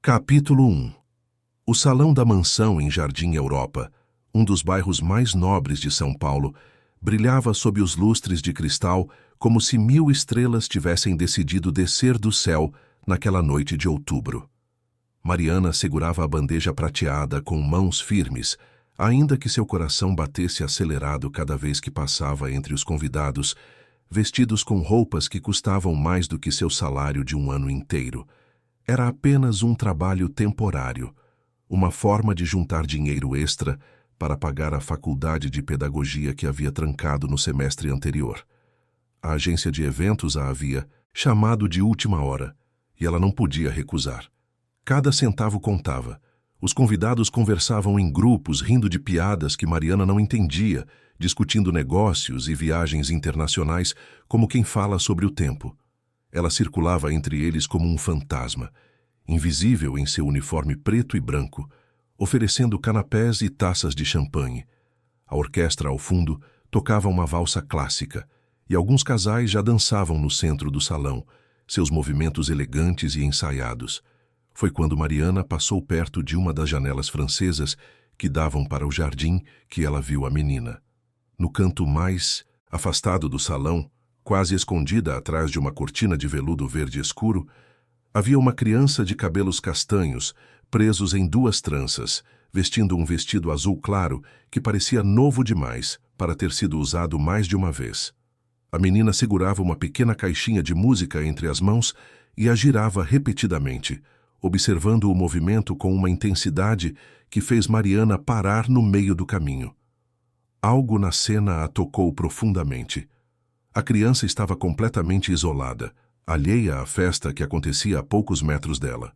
Capítulo 1. O salão da mansão em Jardim Europa, um dos bairros mais nobres de São Paulo, brilhava sob os lustres de cristal como se 1000 estrelas tivessem decidido descer do céu naquela noite de outubro. Mariana segurava a bandeja prateada com mãos firmes, ainda que seu coração batesse acelerado cada vez que passava entre os convidados, vestidos com roupas que custavam mais do que seu salário de um ano inteiro. Era apenas um trabalho temporário, uma forma de juntar dinheiro extra para pagar a faculdade de pedagogia que havia trancado no semestre anterior. A agência de eventos a havia chamado de última hora, e ela não podia recusar. Cada centavo contava. Os convidados conversavam em grupos, rindo de piadas que Mariana não entendia, discutindo negócios e viagens internacionais como quem fala sobre o tempo. Ela circulava entre eles como um fantasma, invisível em seu uniforme preto e branco, oferecendo canapés e taças de champanhe. A orquestra ao fundo tocava uma valsa clássica, e alguns casais já dançavam no centro do salão, seus movimentos elegantes e ensaiados. Foi quando Mariana passou perto de uma das janelas francesas que davam para o jardim que ela viu a menina. No canto mais afastado do salão, quase escondida atrás de uma cortina de veludo verde escuro, havia uma criança de cabelos castanhos, presos em 2 tranças, vestindo um vestido azul claro que parecia novo demais para ter sido usado mais de uma vez. A menina segurava uma pequena caixinha de música entre as mãos e a girava repetidamente, observando o movimento com uma intensidade que fez Mariana parar no meio do caminho. Algo na cena a tocou profundamente. A criança estava completamente isolada, alheia à festa que acontecia a poucos metros dela.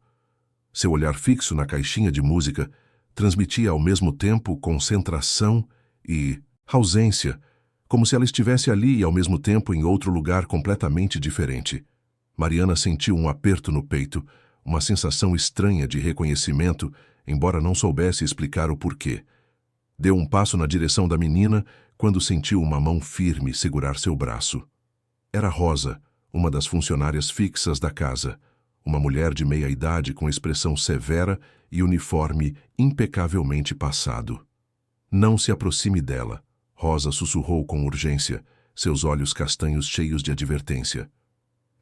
Seu olhar fixo na caixinha de música transmitia ao mesmo tempo concentração e ausência, como se ela estivesse ali e ao mesmo tempo em outro lugar completamente diferente. Mariana sentiu um aperto no peito, uma sensação estranha de reconhecimento, embora não soubesse explicar o porquê. Deu um passo na direção da menina quando sentiu uma mão firme segurar seu braço. Era Rosa, uma das funcionárias fixas da casa, uma mulher de meia-idade com expressão severa e uniforme impecavelmente passado. "Não se aproxime dela", Rosa sussurrou com urgência, seus olhos castanhos cheios de advertência.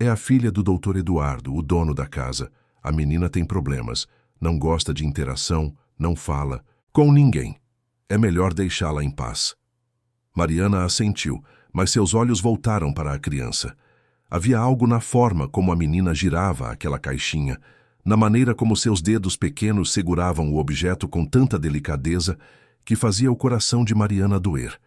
"É a filha do Dr. Eduardo, o dono da casa. A menina tem problemas, não gosta de interação, não fala com ninguém. É melhor deixá-la em paz." Mariana assentiu, mas seus olhos voltaram para a criança. Havia algo na forma como a menina girava aquela caixinha, na maneira como seus dedos pequenos seguravam o objeto com tanta delicadeza que fazia o coração de Mariana doer.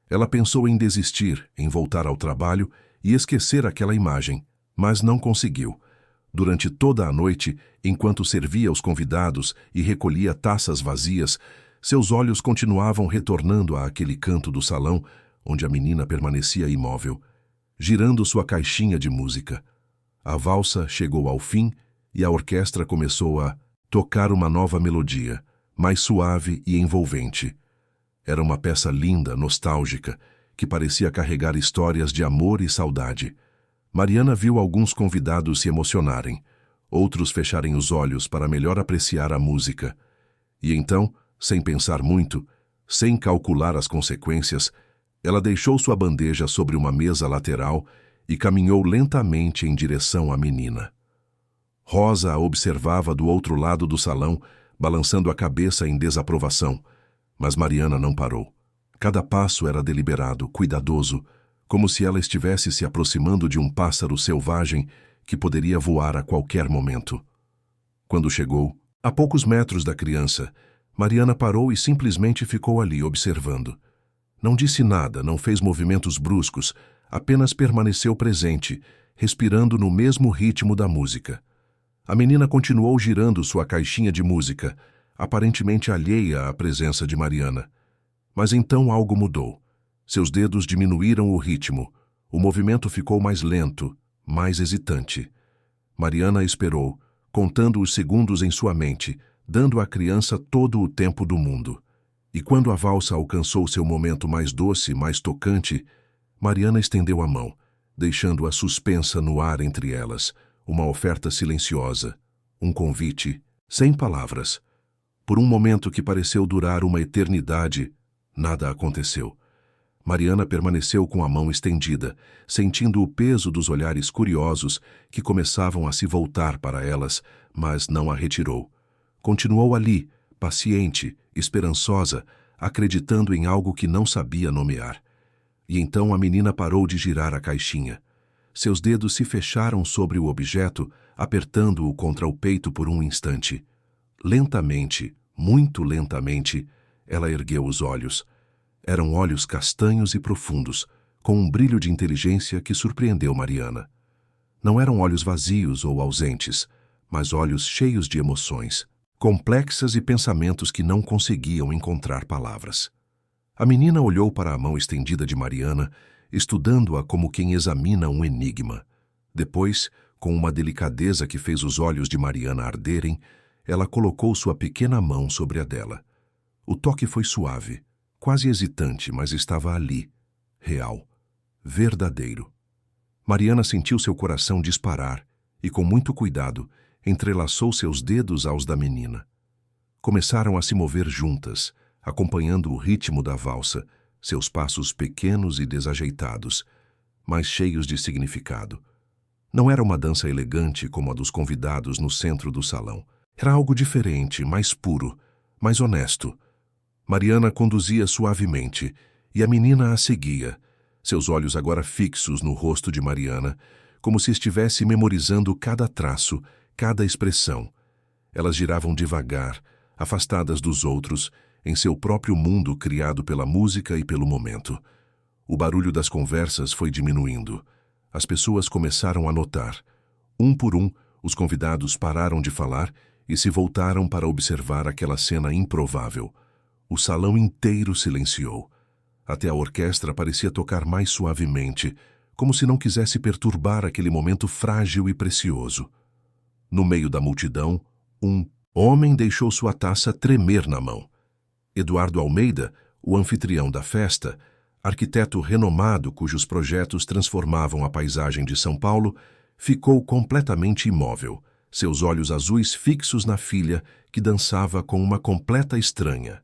Ela pensou em desistir, em voltar ao trabalho e esquecer aquela imagem, mas não conseguiu. Durante toda a noite, enquanto servia os convidados e recolhia taças vazias, seus olhos continuavam retornando àquele canto do salão onde a menina permanecia imóvel, girando sua caixinha de música. A valsa chegou ao fim e a orquestra começou a tocar uma nova melodia, mais suave e envolvente. Era uma peça linda, nostálgica, que parecia carregar histórias de amor e saudade. Mariana viu alguns convidados se emocionarem, outros fecharem os olhos para melhor apreciar a música. E então, sem pensar muito, sem calcular as consequências, ela deixou sua bandeja sobre uma mesa lateral e caminhou lentamente em direção à menina. Rosa a observava do outro lado do salão, balançando a cabeça em desaprovação, mas Mariana não parou. Cada passo era deliberado, cuidadoso, como se ela estivesse se aproximando de um pássaro selvagem que poderia voar a qualquer momento. Quando chegou, a poucos metros da criança, Mariana parou e simplesmente ficou ali observando. Não disse nada, não fez movimentos bruscos, apenas permaneceu presente, respirando no mesmo ritmo da música. A menina continuou girando sua caixinha de música, aparentemente alheia à presença de Mariana. Mas então algo mudou. Seus dedos diminuíram o ritmo. O movimento ficou mais lento, mais hesitante. Mariana esperou, contando os segundos em sua mente, dando à criança todo o tempo do mundo. E quando a valsa alcançou seu momento mais doce, mais tocante, Mariana estendeu a mão, deixando-a suspensa no ar entre elas, uma oferta silenciosa, um convite Sem palavras. Por um momento que pareceu durar uma eternidade, nada aconteceu. Mariana permaneceu com a mão estendida, sentindo o peso dos olhares curiosos que começavam a se voltar para elas, mas não a retirou. Continuou ali, paciente, esperançosa, acreditando em algo que não sabia nomear. E então a menina parou de girar a caixinha. Seus dedos se fecharam sobre o objeto, apertando-o contra o peito por um instante. Lentamente, muito lentamente, ela ergueu os olhos. Eram olhos castanhos e profundos, com um brilho de inteligência que surpreendeu Mariana. Não eram olhos vazios ou ausentes, mas olhos cheios de emoções, complexas e pensamentos que não conseguiam encontrar palavras. A menina olhou para a mão estendida de Mariana, estudando-a como quem examina um enigma. Depois, com uma delicadeza que fez os olhos de Mariana arderem, ela colocou sua pequena mão sobre a dela. O toque foi suave, quase hesitante, mas estava ali, real, verdadeiro. Mariana sentiu seu coração disparar e, com muito cuidado, entrelaçou seus dedos aos da menina. Começaram a se mover juntas, acompanhando o ritmo da valsa, seus passos pequenos e desajeitados, mas cheios de significado. Não era uma dança elegante como a dos convidados no centro do salão. Era algo diferente, mais puro, mais honesto. Mariana conduzia suavemente, e a menina a seguia, seus olhos agora fixos no rosto de Mariana, como se estivesse memorizando cada traço, cada expressão. Elas giravam devagar, afastadas dos outros, em seu próprio mundo criado pela música e pelo momento. O barulho das conversas foi diminuindo. As pessoas começaram a notar. Um por um, os convidados pararam de falar e se voltaram para observar aquela cena improvável. O salão inteiro silenciou. Até a orquestra parecia tocar mais suavemente, como se não quisesse perturbar aquele momento frágil e precioso. No meio da multidão, um homem deixou sua taça tremer na mão. Eduardo Almeida, o anfitrião da festa, arquiteto renomado cujos projetos transformavam a paisagem de São Paulo, ficou completamente imóvel, seus olhos azuis fixos na filha que dançava com uma completa estranha.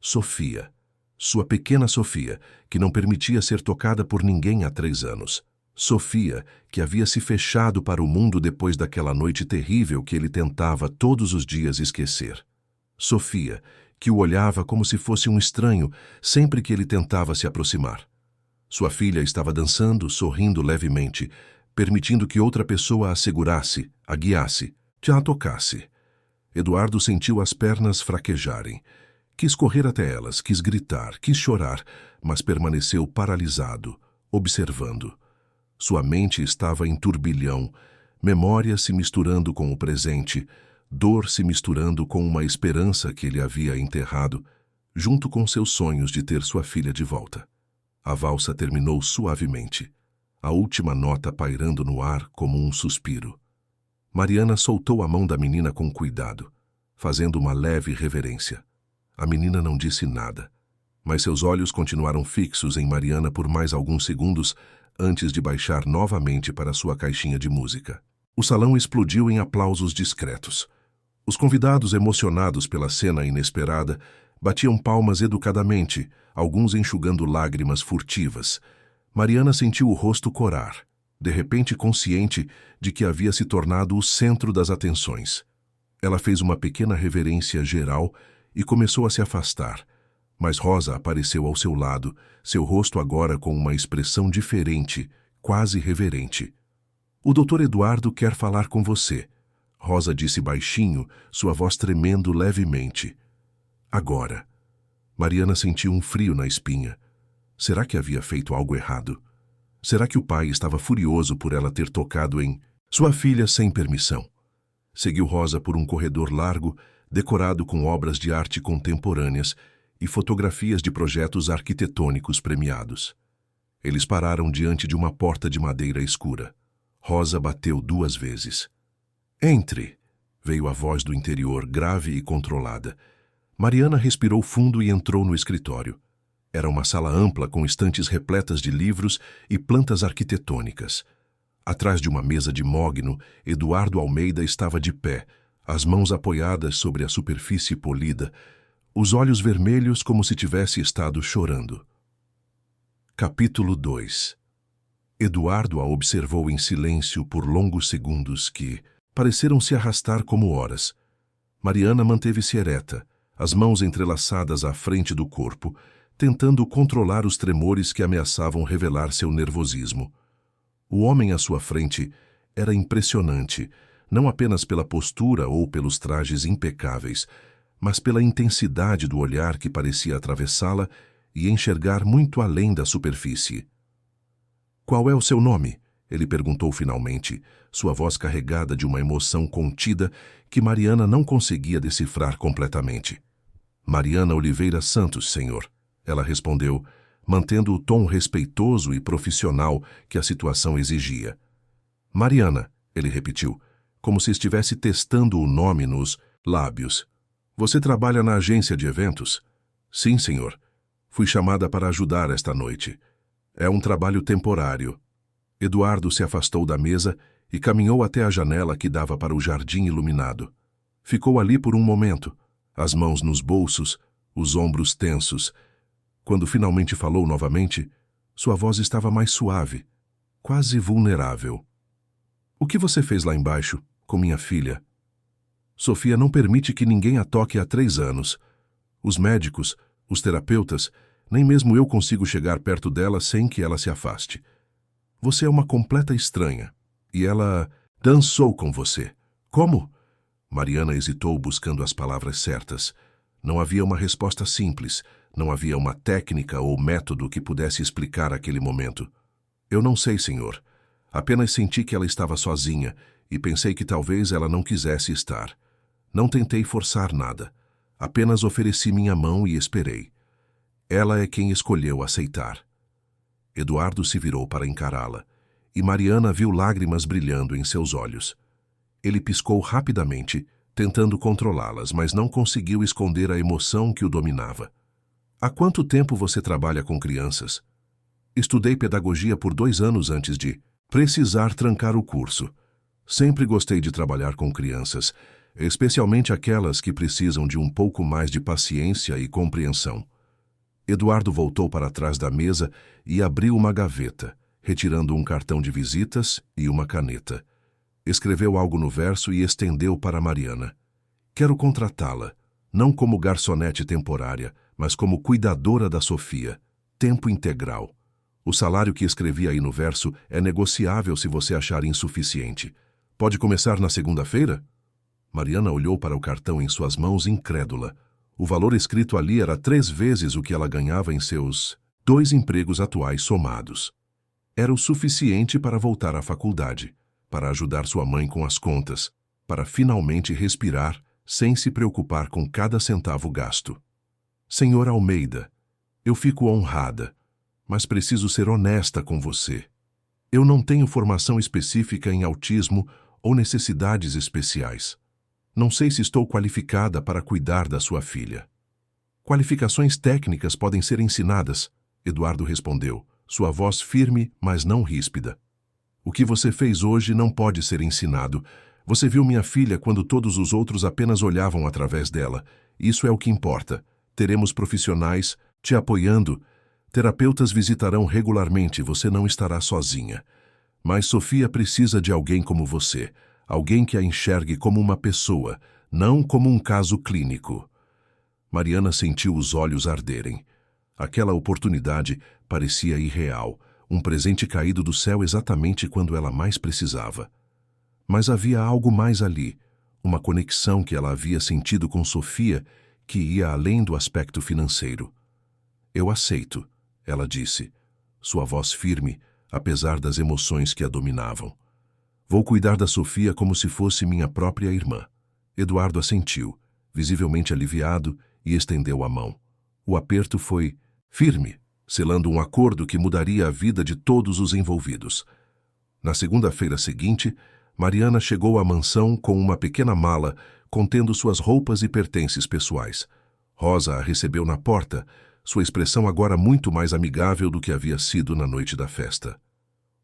Sofia, sua pequena Sofia, que não permitia ser tocada por ninguém há 3 anos. Sofia, que havia se fechado para o mundo depois daquela noite terrível que ele tentava todos os dias esquecer. Sofia, que o olhava como se fosse um estranho sempre que ele tentava se aproximar. Sua filha estava dançando, sorrindo levemente, permitindo que outra pessoa a segurasse, a guiasse, a tocasse. Eduardo sentiu as pernas fraquejarem. Quis correr até elas, quis gritar, quis chorar, mas permaneceu paralisado, observando. Sua mente estava em turbilhão, memória se misturando com o presente, dor se misturando com uma esperança que ele havia enterrado, junto com seus sonhos de ter sua filha de volta. A valsa terminou suavemente, a última nota pairando no ar como um suspiro. Mariana soltou a mão da menina com cuidado, fazendo uma leve reverência. A menina não disse nada, mas seus olhos continuaram fixos em Mariana por mais alguns segundos antes de baixar novamente para sua caixinha de música. O salão explodiu em aplausos discretos. Os convidados, emocionados pela cena inesperada, batiam palmas educadamente, alguns enxugando lágrimas furtivas. Mariana sentiu o rosto corar, de repente consciente de que havia se tornado o centro das atenções. Ela fez uma pequena reverência geral e começou a se afastar, mas Rosa apareceu ao seu lado, seu rosto agora com uma expressão diferente, quase reverente. "O Dr. Eduardo quer falar com você", Rosa disse baixinho, sua voz tremendo levemente. Agora. Mariana sentiu um frio na espinha. Será que havia feito algo errado? Será que o pai estava furioso por ela ter tocado em sua filha sem permissão? Seguiu Rosa por um corredor largo, decorado com obras de arte contemporâneas e fotografias de projetos arquitetônicos premiados. Eles pararam diante de uma porta de madeira escura. Rosa bateu 2 vezes. "Entre", veio a voz do interior, grave e controlada. Mariana respirou fundo e entrou no escritório. Era uma sala ampla com estantes repletas de livros e plantas arquitetônicas. Atrás de uma mesa de mogno, Eduardo Almeida estava de pé, as mãos apoiadas sobre a superfície polida, os olhos vermelhos como se tivesse estado chorando. Capítulo 2. Eduardo a observou em silêncio por longos segundos que pareceram se arrastar como horas. Mariana manteve-se ereta, as mãos entrelaçadas à frente do corpo, tentando controlar os tremores que ameaçavam revelar seu nervosismo. O homem à sua frente era impressionante, não apenas pela postura ou pelos trajes impecáveis, mas pela intensidade do olhar que parecia atravessá-la e enxergar muito além da superfície. "Qual é o seu nome?" ele perguntou finalmente, sua voz carregada de uma emoção contida que Mariana não conseguia decifrar completamente. "Mariana Oliveira Santos, senhor", ela respondeu, mantendo o tom respeitoso e profissional que a situação exigia. "Mariana", ele repetiu, como se estivesse testando o nome nos lábios. "Você trabalha na agência de eventos?" "Sim, senhor. Fui chamada para ajudar esta noite. É um trabalho temporário." Eduardo se afastou da mesa e caminhou até a janela que dava para o jardim iluminado. Ficou ali por um momento, as mãos nos bolsos, os ombros tensos. Quando finalmente falou novamente, sua voz estava mais suave, quase vulnerável. "O que você fez lá embaixo, com minha filha?" "Sofia não permite que ninguém a toque há 3 anos. Os médicos, os terapeutas, nem mesmo eu consigo chegar perto dela sem que ela se afaste. Você é uma completa estranha. E ela dançou com você." "Como?" Mariana hesitou buscando as palavras certas. Não havia uma resposta simples, não havia uma técnica ou método que pudesse explicar aquele momento. "Eu não sei, senhor. Apenas senti que ela estava sozinha e pensei que talvez ela não quisesse estar. Não tentei forçar nada. Apenas ofereci minha mão e esperei. Ela é quem escolheu aceitar." Eduardo se virou para encará-la, e Mariana viu lágrimas brilhando em seus olhos. Ele piscou rapidamente, tentando controlá-las, mas não conseguiu esconder a emoção que o dominava. "Há quanto tempo você trabalha com crianças?" "Estudei pedagogia por 2 anos antes de precisar trancar o curso. Sempre gostei de trabalhar com crianças, especialmente aquelas que precisam de um pouco mais de paciência e compreensão." Eduardo voltou para trás da mesa e abriu uma gaveta, retirando um cartão de visitas e uma caneta. Escreveu algo no verso e estendeu para Mariana. "Quero contratá-la, não como garçonete temporária, mas como cuidadora da Sofia, tempo integral. O salário que escrevi aí no verso é negociável se você achar insuficiente. Pode começar na segunda-feira?" Mariana olhou para o cartão em suas mãos incrédula. O valor escrito ali era 3 vezes o que ela ganhava em seus 2 empregos atuais somados. Era o suficiente para voltar à faculdade, para ajudar sua mãe com as contas, para finalmente respirar sem se preocupar com cada centavo gasto. "Senhor Almeida, eu fico honrada, mas preciso ser honesta com você. Eu não tenho formação específica em autismo ou necessidades especiais. Não sei se estou qualificada para cuidar da sua filha." "Qualificações técnicas podem ser ensinadas", Eduardo respondeu, sua voz firme, mas não ríspida. "O que você fez hoje não pode ser ensinado. Você viu minha filha quando todos os outros apenas olhavam através dela. Isso é o que importa. Teremos profissionais te apoiando. Terapeutas visitarão regularmente, você não estará sozinha. Mas Sofia precisa de alguém como você. Alguém que a enxergue como uma pessoa, não como um caso clínico." Mariana sentiu os olhos arderem. Aquela oportunidade parecia irreal, um presente caído do céu exatamente quando ela mais precisava. Mas havia algo mais ali, uma conexão que ela havia sentido com Sofia que ia além do aspecto financeiro. "Eu aceito", ela disse, sua voz firme, apesar das emoções que a dominavam. "Vou cuidar da Sofia como se fosse minha própria irmã." Eduardo assentiu, visivelmente aliviado, e estendeu a mão. O aperto foi firme, selando um acordo que mudaria a vida de todos os envolvidos. Na segunda-feira seguinte, Mariana chegou à mansão com uma pequena mala contendo suas roupas e pertences pessoais. Rosa a recebeu na porta, sua expressão agora muito mais amigável do que havia sido na noite da festa.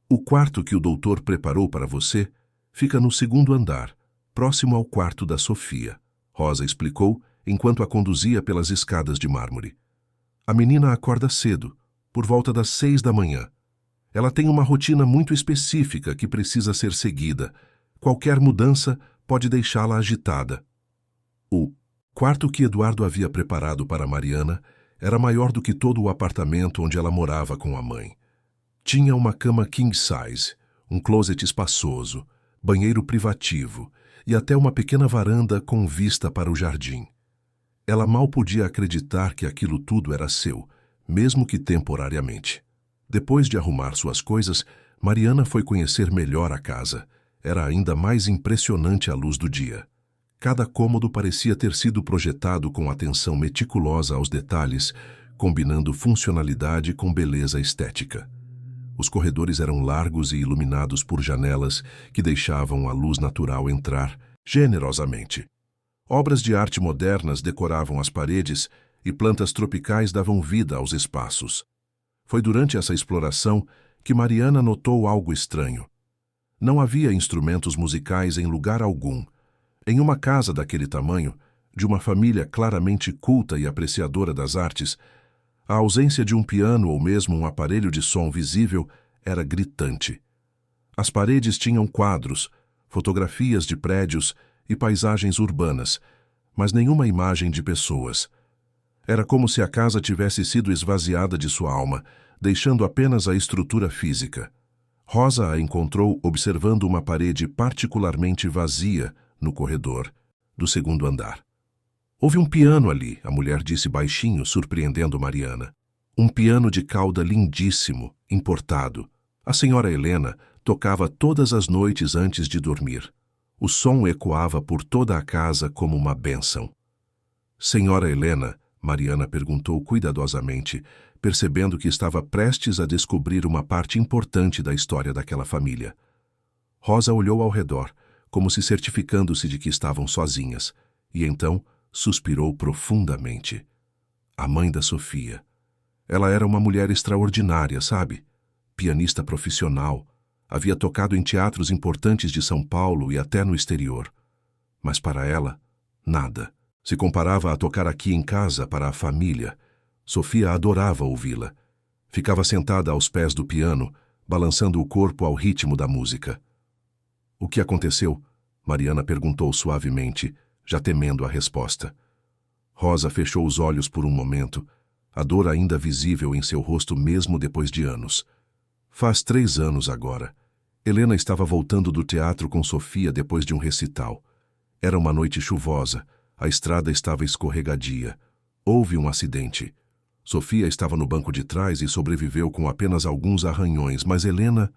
"O quarto que o doutor preparou para você fica no 2º andar. próximo ao quarto da Sofia. Rosa explicou, enquanto a conduzia pelas escadas de mármore. A menina acorda cedo, por volta das 6 da manhã. Ela tem uma rotina muito específica que precisa ser seguida. Qualquer mudança pode deixá-la agitada. O quarto que Eduardo havia preparado para Mariana era maior do que todo o apartamento onde ela morava com a mãe. Tinha uma cama king size, um closet espaçoso, banheiro privativo e até uma pequena varanda com vista para o jardim. Ela mal podia acreditar que aquilo tudo era seu, mesmo que temporariamente. Depois de arrumar suas coisas, Mariana foi conhecer melhor a casa. Era ainda mais impressionante à luz do dia. Cada cômodo parecia ter sido projetado com atenção meticulosa aos detalhes, combinando funcionalidade com beleza estética. Os corredores eram largos e iluminados por janelas que deixavam a luz natural entrar generosamente. Obras de arte modernas decoravam as paredes e plantas tropicais davam vida aos espaços. Foi durante essa exploração que Mariana notou algo estranho. Não havia instrumentos musicais em lugar algum. Em uma casa daquele tamanho, de uma família claramente culta e apreciadora das artes, a ausência de um piano ou mesmo um aparelho de som visível era gritante. As paredes tinham quadros, fotografias de prédios e paisagens urbanas, mas nenhuma imagem de pessoas. Era como se a casa tivesse sido esvaziada de sua alma, deixando apenas a estrutura física. Rosa a encontrou observando uma parede particularmente vazia no corredor do segundo andar. Houve um piano ali, a mulher disse baixinho, surpreendendo Mariana. Um piano de cauda lindíssimo, importado. A senhora Helena tocava todas as noites antes de dormir. O som ecoava por toda a casa como uma bênção. Senhora Helena, Mariana perguntou cuidadosamente, percebendo que estava prestes a descobrir uma parte importante da história daquela família. Rosa olhou ao redor, como se certificando-se de que estavam sozinhas, e então suspirou profundamente. A mãe da Sofia. Ela era uma mulher extraordinária, sabe? Pianista profissional. Havia tocado em teatros importantes de São Paulo e até no exterior. Mas para ela, nada. Se comparava a tocar aqui em casa para a família. Sofia adorava ouvi-la. Ficava sentada aos pés do piano, balançando o corpo ao ritmo da música. O que aconteceu? Mariana perguntou suavemente, já temendo a resposta. Rosa fechou os olhos por um momento, a dor ainda visível em seu rosto mesmo depois de anos. Faz 3 anos agora. Helena estava voltando do teatro com Sofia depois de um recital. Era uma noite chuvosa, a estrada estava escorregadia. Houve um acidente. Sofia estava no banco de trás e sobreviveu com apenas alguns arranhões, mas Helena...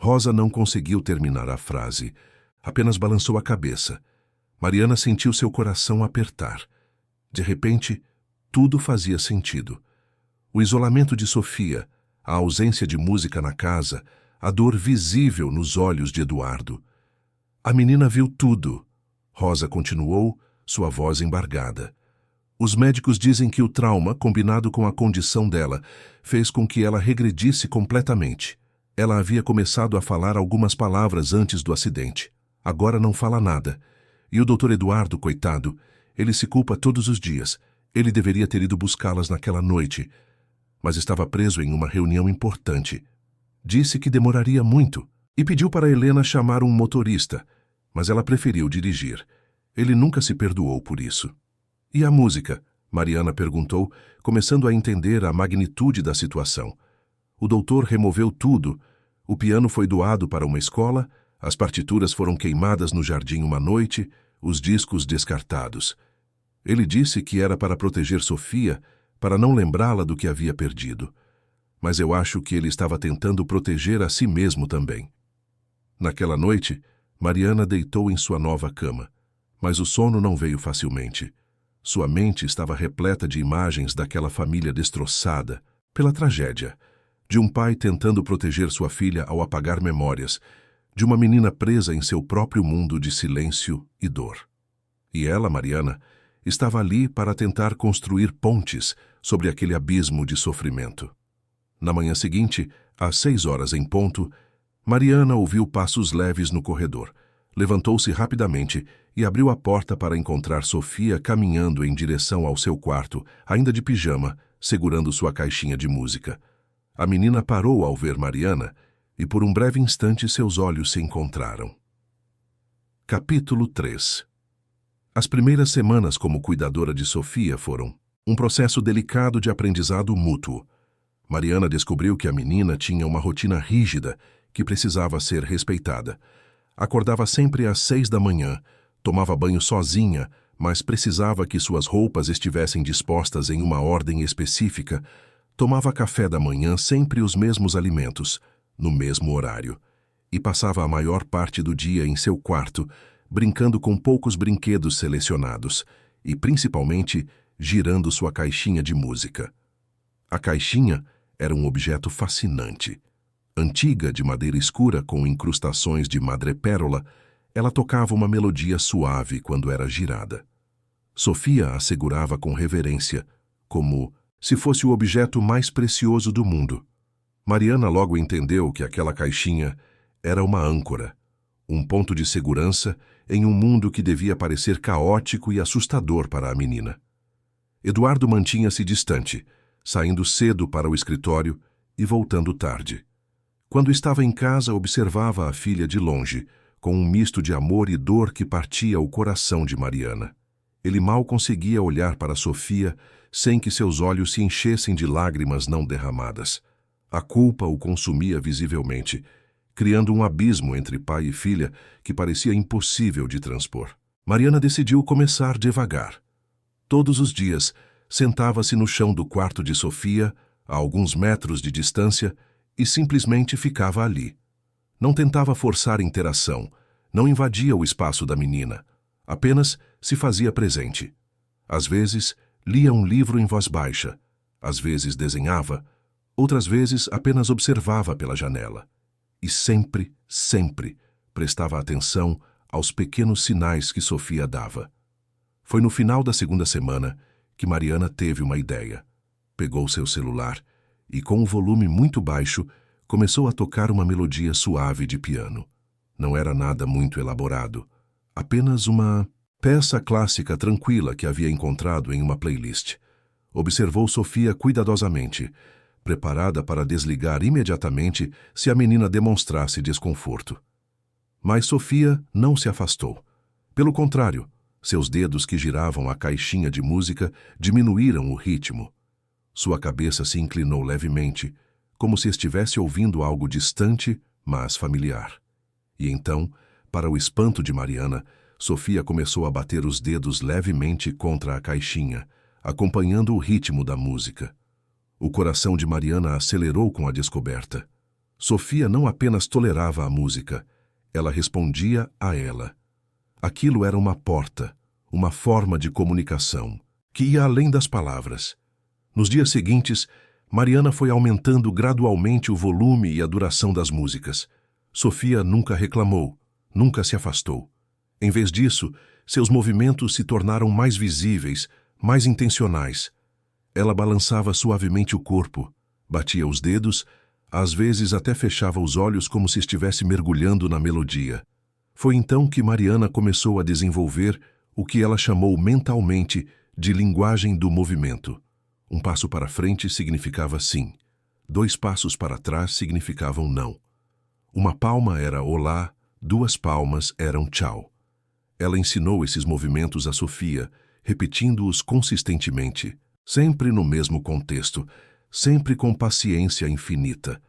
Rosa não conseguiu terminar a frase, apenas balançou a cabeça. Mariana sentiu seu coração apertar. De repente, tudo fazia sentido. O isolamento de Sofia, a ausência de música na casa, a dor visível nos olhos de Eduardo. A menina viu tudo. Rosa continuou, sua voz embargada. Os médicos dizem que o trauma, combinado com a condição dela, fez com que ela regredisse completamente. Ela havia começado a falar algumas palavras antes do acidente. Agora não fala nada. E o Dr. Eduardo, coitado, ele se culpa todos os dias. Ele deveria ter ido buscá-las naquela noite, mas estava preso em uma reunião importante. Disse que demoraria muito e pediu para Helena chamar um motorista, mas ela preferiu dirigir. Ele nunca se perdoou por isso. E a música? Mariana perguntou, começando a entender a magnitude da situação. O doutor removeu tudo. O piano foi doado para uma escola, as partituras foram queimadas no jardim uma noite, os discos descartados. Ele disse que era para proteger Sofia, para não lembrá-la do que havia perdido. Mas eu acho que ele estava tentando proteger a si mesmo também. Naquela noite, Mariana deitou em sua nova cama, mas o sono não veio facilmente. Sua mente estava repleta de imagens daquela família destroçada pela tragédia, de um pai tentando proteger sua filha ao apagar memórias, de uma menina presa em seu próprio mundo de silêncio e dor. E ela, Mariana, estava ali para tentar construir pontes sobre aquele abismo de sofrimento. Na manhã seguinte, às 6 horas em ponto, Mariana ouviu passos leves no corredor. Levantou-se rapidamente e abriu a porta para encontrar Sofia caminhando em direção ao seu quarto, ainda de pijama, segurando sua caixinha de música. A menina parou ao ver Mariana e por um breve instante seus olhos se encontraram. Capítulo 3. As primeiras semanas como cuidadora de Sofia foram um processo delicado de aprendizado mútuo. Mariana descobriu que a menina tinha uma rotina rígida que precisava ser respeitada. Acordava sempre às 6 da manhã, tomava banho sozinha, mas precisava que suas roupas estivessem dispostas em uma ordem específica. Tomava café da manhã sempre os mesmos alimentos, no mesmo horário, e passava a maior parte do dia em seu quarto, brincando com poucos brinquedos selecionados e, principalmente, girando sua caixinha de música. A caixinha era um objeto fascinante. Antiga, de madeira escura com incrustações de madrepérola, ela tocava uma melodia suave quando era girada. Sofia a segurava com reverência, como se fosse o objeto mais precioso do mundo. Mariana logo entendeu que aquela caixinha era uma âncora, um ponto de segurança em um mundo que devia parecer caótico e assustador para a menina. Eduardo mantinha-se distante, saindo cedo para o escritório e voltando tarde. Quando estava em casa, observava a filha de longe, com um misto de amor e dor que partia o coração de Mariana. Ele mal conseguia olhar para Sofia sem que seus olhos se enchessem de lágrimas não derramadas. A culpa o consumia visivelmente, criando um abismo entre pai e filha que parecia impossível de transpor. Mariana decidiu começar devagar. Todos os dias, sentava-se no chão do quarto de Sofia, a alguns metros de distância, e simplesmente ficava ali. Não tentava forçar interação, não invadia o espaço da menina, apenas se fazia presente. Às vezes, lia um livro em voz baixa, às vezes desenhava, outras vezes apenas observava pela janela. E sempre, sempre, prestava atenção aos pequenos sinais que Sofia dava. Foi no final da segunda semana que Mariana teve uma ideia. Pegou seu celular e, com o volume muito baixo, começou a tocar uma melodia suave de piano. Não era nada muito elaborado, apenas uma peça clássica tranquila que havia encontrado em uma playlist. Observou Sofia cuidadosamente, preparada para desligar imediatamente se a menina demonstrasse desconforto. Mas Sofia não se afastou. Pelo contrário, seus dedos que giravam a caixinha de música diminuíram o ritmo. Sua cabeça se inclinou levemente, como se estivesse ouvindo algo distante, mas familiar. E então, para o espanto de Mariana, Sofia começou a bater os dedos levemente contra a caixinha, acompanhando o ritmo da música. O coração de Mariana acelerou com a descoberta. Sofia não apenas tolerava a música, ela respondia a ela. Aquilo era uma porta, uma forma de comunicação, que ia além das palavras. Nos dias seguintes, Mariana foi aumentando gradualmente o volume e a duração das músicas. Sofia nunca reclamou, nunca se afastou. Em vez disso, seus movimentos se tornaram mais visíveis, mais intencionais. Ela balançava suavemente o corpo, batia os dedos, às vezes até fechava os olhos como se estivesse mergulhando na melodia. Foi então que Mariana começou a desenvolver o que ela chamou mentalmente de linguagem do movimento. Um passo para frente significava sim. 2 passos para trás significavam não. Uma palma era olá, 2 palmas eram tchau. Ela ensinou esses movimentos a Sofia, repetindo-os consistentemente, sempre no mesmo contexto, sempre com paciência infinita.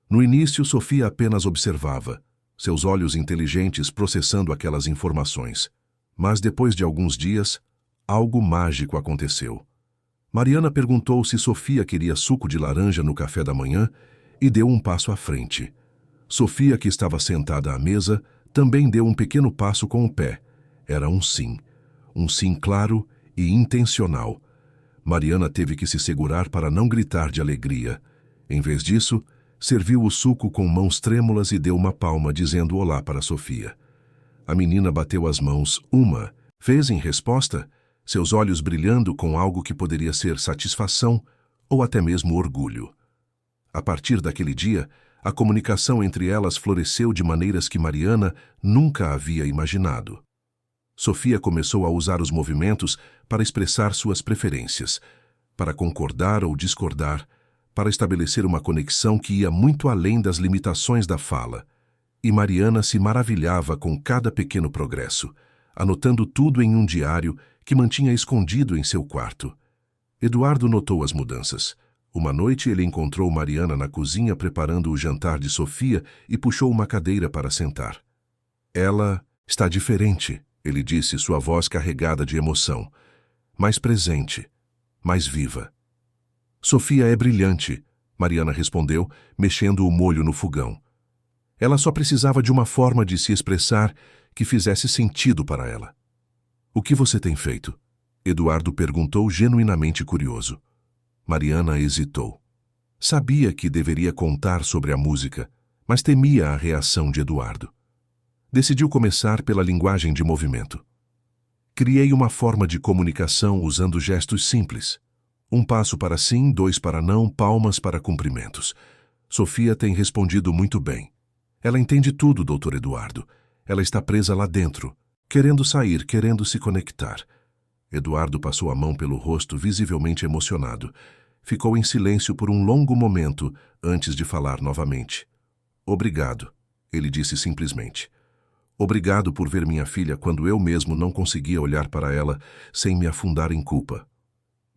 No início, Sofia apenas observava, seus olhos inteligentes processando aquelas informações. Mas depois de alguns dias, algo mágico aconteceu. Mariana perguntou se Sofia queria suco de laranja no café da manhã e deu um passo à frente. Sofia, que estava sentada à mesa, também deu um pequeno passo com o pé. Era um sim claro e intencional. Mariana teve que se segurar para não gritar de alegria. Em vez disso, serviu o suco com mãos trêmulas e deu uma palma dizendo olá para Sofia. A menina bateu as mãos, fez em resposta, seus olhos brilhando com algo que poderia ser satisfação ou até mesmo orgulho. A partir daquele dia, A comunicação entre elas floresceu de maneiras que Mariana nunca havia imaginado. Sofia começou a usar os movimentos para expressar suas preferências, para concordar ou discordar, para estabelecer uma conexão que ia muito além das limitações da fala. E Mariana se maravilhava com cada pequeno progresso, anotando tudo em um diário que mantinha escondido em seu quarto. Eduardo notou as mudanças. Uma noite ele encontrou Mariana na cozinha preparando o jantar de Sofia e puxou uma cadeira para sentar. Ela está diferente, ele disse, sua voz carregada de emoção. Mais presente, mais viva. Sofia é brilhante, Mariana respondeu, mexendo o molho no fogão. Ela só precisava de uma forma de se expressar que fizesse sentido para ela. O que você tem feito? Eduardo perguntou, genuinamente curioso. Mariana hesitou. Sabia que deveria contar sobre a música, mas temia a reação de Eduardo. Decidiu começar pela linguagem de movimento. Criei uma forma de comunicação usando gestos simples. 1 passo para sim, 2 para não, palmas para cumprimentos. Sofia tem respondido muito bem. Ela entende tudo, Dr. Eduardo. Ela está presa lá dentro, querendo sair, querendo se conectar. Eduardo passou a mão pelo rosto, visivelmente emocionado. Ficou em silêncio por um longo momento antes de falar novamente. Obrigado, ele disse simplesmente. Obrigado por ver minha filha quando eu mesmo não conseguia olhar para ela sem me afundar em culpa.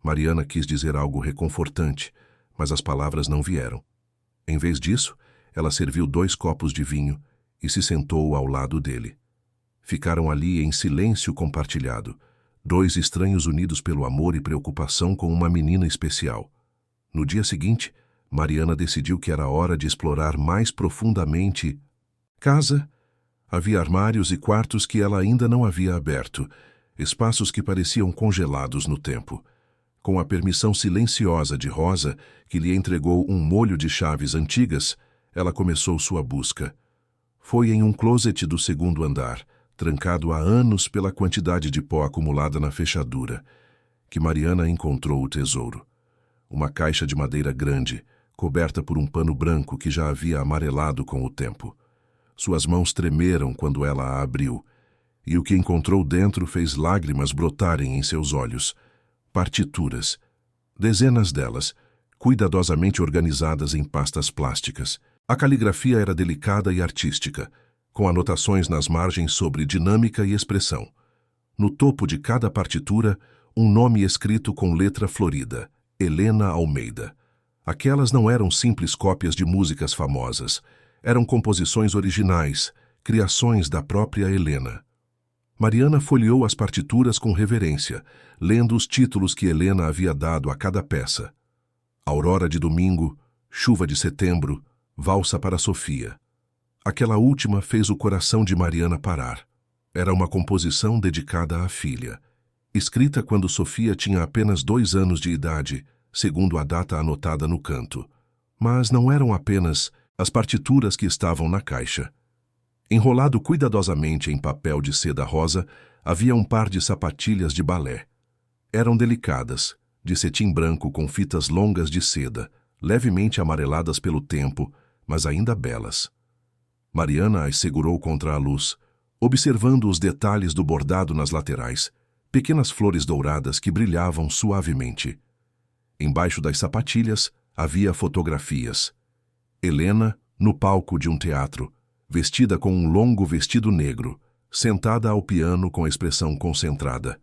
Mariana quis dizer algo reconfortante, mas as palavras não vieram. Em vez disso, ela serviu 2 copos de vinho e se sentou ao lado dele. Ficaram ali em silêncio compartilhado, 2 estranhos unidos pelo amor e preocupação com uma menina especial. No dia seguinte, Mariana decidiu que era hora de explorar mais profundamente casa. Havia armários e quartos que ela ainda não havia aberto, espaços que pareciam congelados no tempo. Com a permissão silenciosa de Rosa, que lhe entregou um molho de chaves antigas, ela começou sua busca. Foi em um closet do 2º andar, trancado há anos pela quantidade de pó acumulada na fechadura, que Mariana encontrou o tesouro. Uma caixa de madeira grande, coberta por um pano branco que já havia amarelado com o tempo. Suas mãos tremeram quando ela a abriu, e o que encontrou dentro fez lágrimas brotarem em seus olhos. Partituras. Dezenas delas, cuidadosamente organizadas em pastas plásticas. A caligrafia era delicada e artística, com anotações nas margens sobre dinâmica e expressão. No topo de cada partitura, um nome escrito com letra florida, Helena Almeida. Aquelas não eram simples cópias de músicas famosas, eram composições originais, criações da própria Helena. Mariana folheou as partituras com reverência, lendo os títulos que Helena havia dado a cada peça. Aurora de domingo, Chuva de setembro, Valsa para Sofia. Aquela última fez o coração de Mariana parar. Era uma composição dedicada à filha, escrita quando Sofia tinha apenas 2 anos de idade, segundo a data anotada no canto. Mas não eram apenas as partituras que estavam na caixa. Enrolado cuidadosamente em papel de seda rosa, havia um par de sapatilhas de balé. Eram delicadas, de cetim branco com fitas longas de seda, levemente amareladas pelo tempo, mas ainda belas. Mariana as segurou contra a luz, observando os detalhes do bordado nas laterais, pequenas flores douradas que brilhavam suavemente. Embaixo das sapatilhas havia fotografias. Helena, no palco de um teatro, vestida com um longo vestido negro, sentada ao piano com a expressão concentrada.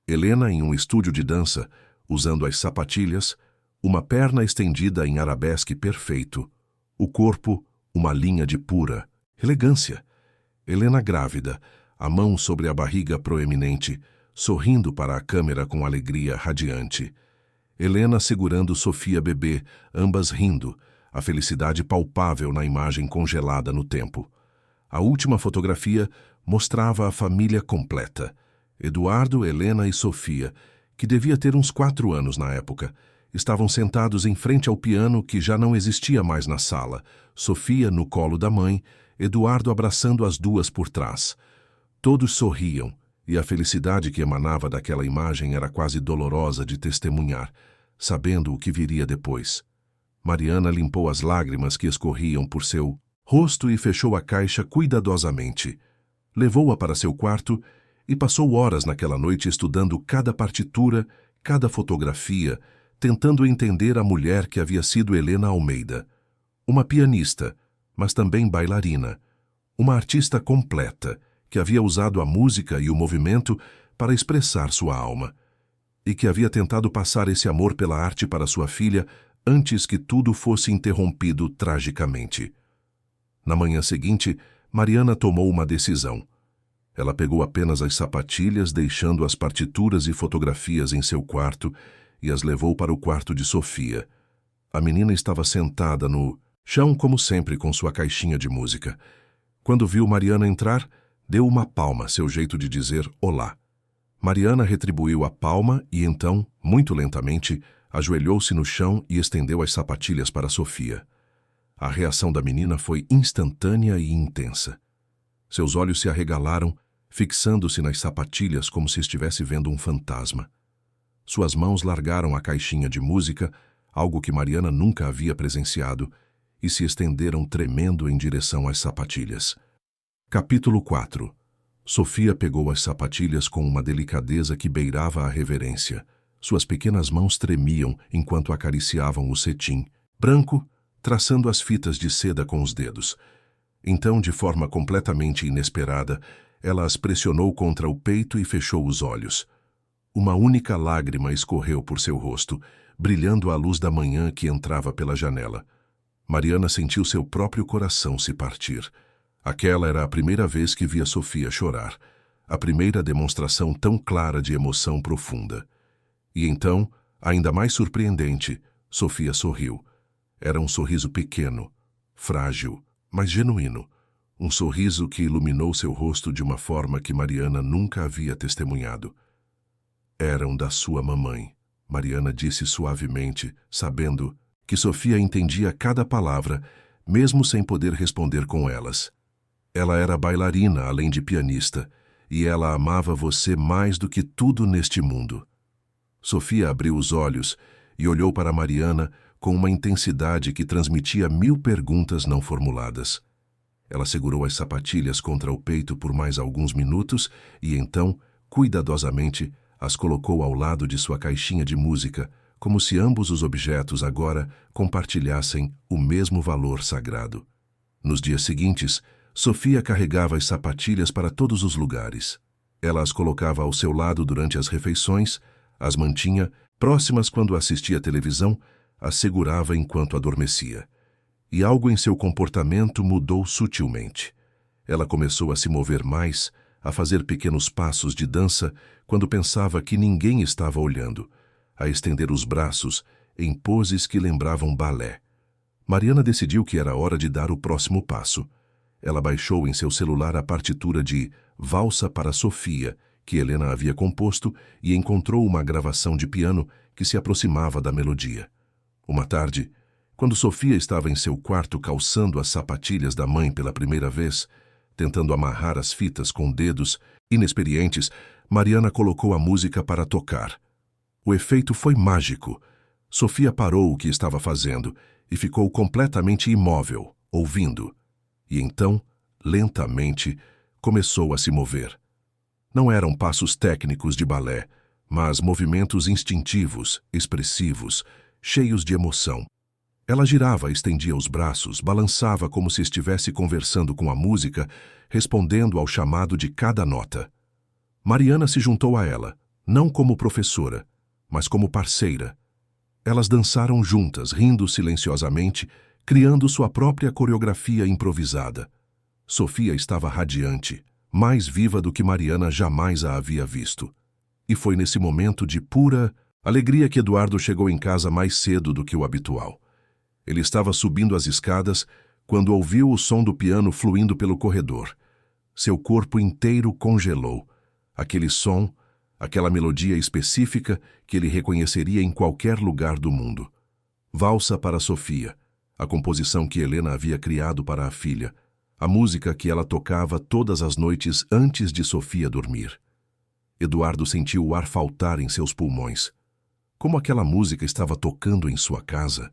Helena em um estúdio de dança, usando as sapatilhas, uma perna estendida em arabesque perfeito, o corpo, uma linha de pura elegância. Helena grávida, a mão sobre a barriga proeminente, sorrindo para a câmera com alegria radiante. Helena segurando Sofia bebê, ambas rindo, a felicidade palpável na imagem congelada no tempo. A última fotografia mostrava a família completa. Eduardo, Helena e Sofia, que devia ter uns 4 anos na época, estavam sentados em frente ao piano que já não existia mais na sala, Sofia no colo da mãe, Eduardo abraçando as duas por trás. Todos sorriam, e a felicidade que emanava daquela imagem era quase dolorosa de testemunhar, sabendo o que viria depois. Mariana limpou as lágrimas que escorriam por seu rosto e fechou a caixa cuidadosamente. Levou-a para seu quarto e passou horas naquela noite estudando cada partitura, cada fotografia, tentando entender a mulher que havia sido Helena Almeida. Uma pianista, mas também bailarina. Uma artista completa, que havia usado a música e o movimento para expressar sua alma. E que havia tentado passar esse amor pela arte para sua filha antes que tudo fosse interrompido tragicamente. Na manhã seguinte, Mariana tomou uma decisão. Ela pegou apenas as sapatilhas, deixando as partituras e fotografias em seu quarto, e as levou para o quarto de Sofia. A menina estava sentada no chão, como sempre, com sua caixinha de música. Quando viu Mariana entrar, deu uma palma, seu jeito de dizer olá. Mariana retribuiu a palma e então, muito lentamente, ajoelhou-se no chão e estendeu as sapatilhas para Sofia. A reação da menina foi instantânea e intensa. Seus olhos se arregalaram, fixando-se nas sapatilhas como se estivesse vendo um fantasma. Suas mãos largaram a caixinha de música, algo que Mariana nunca havia presenciado, e se estenderam tremendo em direção às sapatilhas. Capítulo 4. Sofia pegou as sapatilhas com uma delicadeza que beirava a reverência. Suas pequenas mãos tremiam enquanto acariciavam o cetim, branco, traçando as fitas de seda com os dedos. Então, de forma completamente inesperada, ela as pressionou contra o peito e fechou os olhos. Uma única lágrima escorreu por seu rosto, brilhando à luz da manhã que entrava pela janela. Mariana sentiu seu próprio coração se partir. Aquela era a primeira vez que via Sofia chorar, a primeira demonstração tão clara de emoção profunda. E então, ainda mais surpreendente, Sofia sorriu. Era um sorriso pequeno, frágil, mas genuíno. Um sorriso que iluminou seu rosto de uma forma que Mariana nunca havia testemunhado. Eram da sua mamãe, Mariana disse suavemente, sabendo que Sofia entendia cada palavra, mesmo sem poder responder com elas. Ela era bailarina, além de pianista, e ela amava você mais do que tudo neste mundo. Sofia abriu os olhos e olhou para Mariana com uma intensidade que transmitia 1000 perguntas não formuladas. Ela segurou as sapatilhas contra o peito por mais alguns minutos e então, cuidadosamente, as colocou ao lado de sua caixinha de música, como se ambos os objetos agora compartilhassem o mesmo valor sagrado. Nos dias seguintes, Sofia carregava as sapatilhas para todos os lugares. Ela as colocava ao seu lado durante as refeições, as mantinha próximas quando assistia televisão, as segurava enquanto adormecia. E algo em seu comportamento mudou sutilmente. Ela começou a se mover mais, a fazer pequenos passos de dança quando pensava que ninguém estava olhando, a estender os braços em poses que lembravam balé. Mariana decidiu que era hora de dar o próximo passo. Ela baixou em seu celular a partitura de Valsa para Sofia, que Helena havia composto, e encontrou uma gravação de piano que se aproximava da melodia. Uma tarde, quando Sofia estava em seu quarto calçando as sapatilhas da mãe pela primeira vez, tentando amarrar as fitas com dedos inexperientes, Mariana colocou a música para tocar. O efeito foi mágico. Sofia parou o que estava fazendo e ficou completamente imóvel, ouvindo. E então, lentamente, começou a se mover. Não eram passos técnicos de balé, mas movimentos instintivos, expressivos, cheios de emoção. Ela girava, estendia os braços, balançava como se estivesse conversando com a música, respondendo ao chamado de cada nota. Mariana se juntou a ela, não como professora, mas como parceira. Elas dançaram juntas, rindo silenciosamente, criando sua própria coreografia improvisada. Sofia estava radiante, mais viva do que Mariana jamais a havia visto. E foi nesse momento de pura alegria que Eduardo chegou em casa mais cedo do que o habitual. Ele estava subindo as escadas quando ouviu o som do piano fluindo pelo corredor. Seu corpo inteiro congelou. Aquele som, aquela melodia específica que ele reconheceria em qualquer lugar do mundo. Valsa para Sofia, a composição que Helena havia criado para a filha, a música que ela tocava todas as noites antes de Sofia dormir. Eduardo sentiu o ar faltar em seus pulmões. Como aquela música estava tocando em sua casa.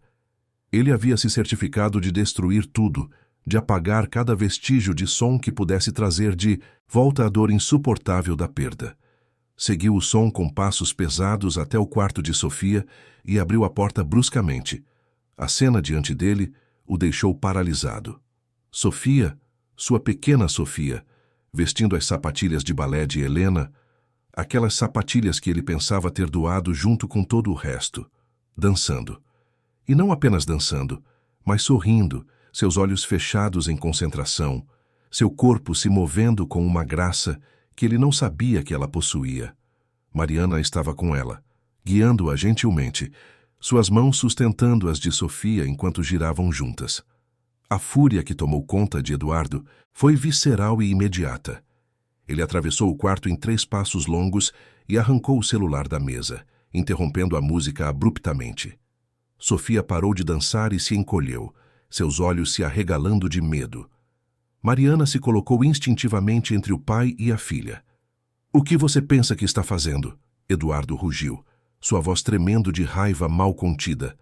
Ele havia se certificado de destruir tudo, de apagar cada vestígio de som que pudesse trazer de volta a dor insuportável da perda. Seguiu o som com passos pesados até o quarto de Sofia e abriu a porta bruscamente. A cena diante dele o deixou paralisado. Sofia, sua pequena Sofia, vestindo as sapatilhas de balé de Helena, aquelas sapatilhas que ele pensava ter doado junto com todo o resto, dançando. E não apenas dançando, mas sorrindo, seus olhos fechados em concentração, seu corpo se movendo com uma graça que ele não sabia que ela possuía. Mariana estava com ela, guiando-a gentilmente, suas mãos sustentando as de Sofia enquanto giravam juntas. A fúria que tomou conta de Eduardo foi visceral e imediata. Ele atravessou o quarto em 3 passos longos e arrancou o celular da mesa, interrompendo a música abruptamente. Sofia parou de dançar e se encolheu, seus olhos se arregalando de medo. Mariana se colocou instintivamente entre o pai e a filha. "O que você pensa que está fazendo?" Eduardo rugiu, sua voz tremendo de raiva mal contida.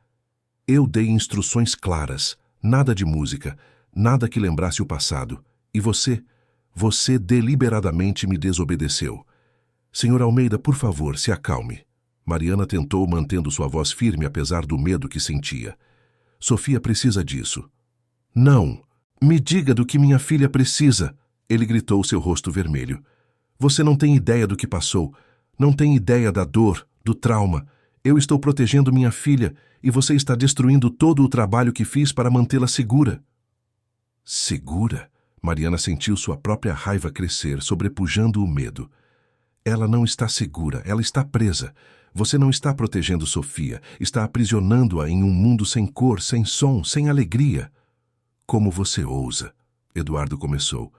"Eu dei instruções claras, nada de música, nada que lembrasse o passado. E você deliberadamente me desobedeceu. Senhor Almeida, por favor, se acalme." Mariana tentou, mantendo sua voz firme apesar do medo que sentia. "Sofia precisa disso." "Não! Me diga do que minha filha precisa!" Ele gritou, seu rosto vermelho. "Você não tem ideia do que passou. Não tem ideia da dor, do trauma. Eu estou protegendo minha filha e você está destruindo todo o trabalho que fiz para mantê-la segura." Segura? Mariana sentiu sua própria raiva crescer, sobrepujando o medo. "Ela não está segura, ela está presa. Você não está protegendo Sofia, está aprisionando-a em um mundo sem cor, sem som, sem alegria." "Como você ousa?" Eduardo começou.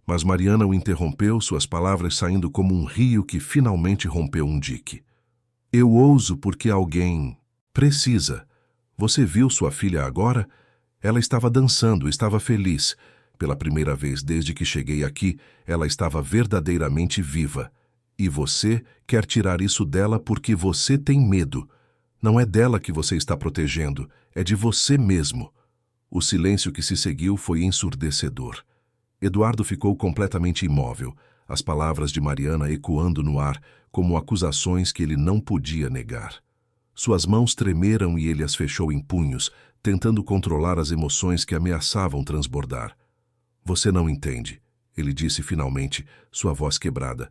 Mas Mariana o interrompeu, suas palavras saindo como um rio que finalmente rompeu um dique. "Eu ouso porque alguém precisa. Você viu sua filha agora? Ela estava dançando, estava feliz. Pela primeira vez desde que cheguei aqui, ela estava verdadeiramente viva. E você quer tirar isso dela porque você tem medo. Não é dela que você está protegendo, é de você mesmo." O silêncio que se seguiu foi ensurdecedor. Eduardo ficou completamente imóvel, as palavras de Mariana ecoando no ar como acusações que ele não podia negar. Suas mãos tremeram e ele as fechou em punhos, tentando controlar as emoções que ameaçavam transbordar. "Você não entende", ele disse finalmente, sua voz quebrada.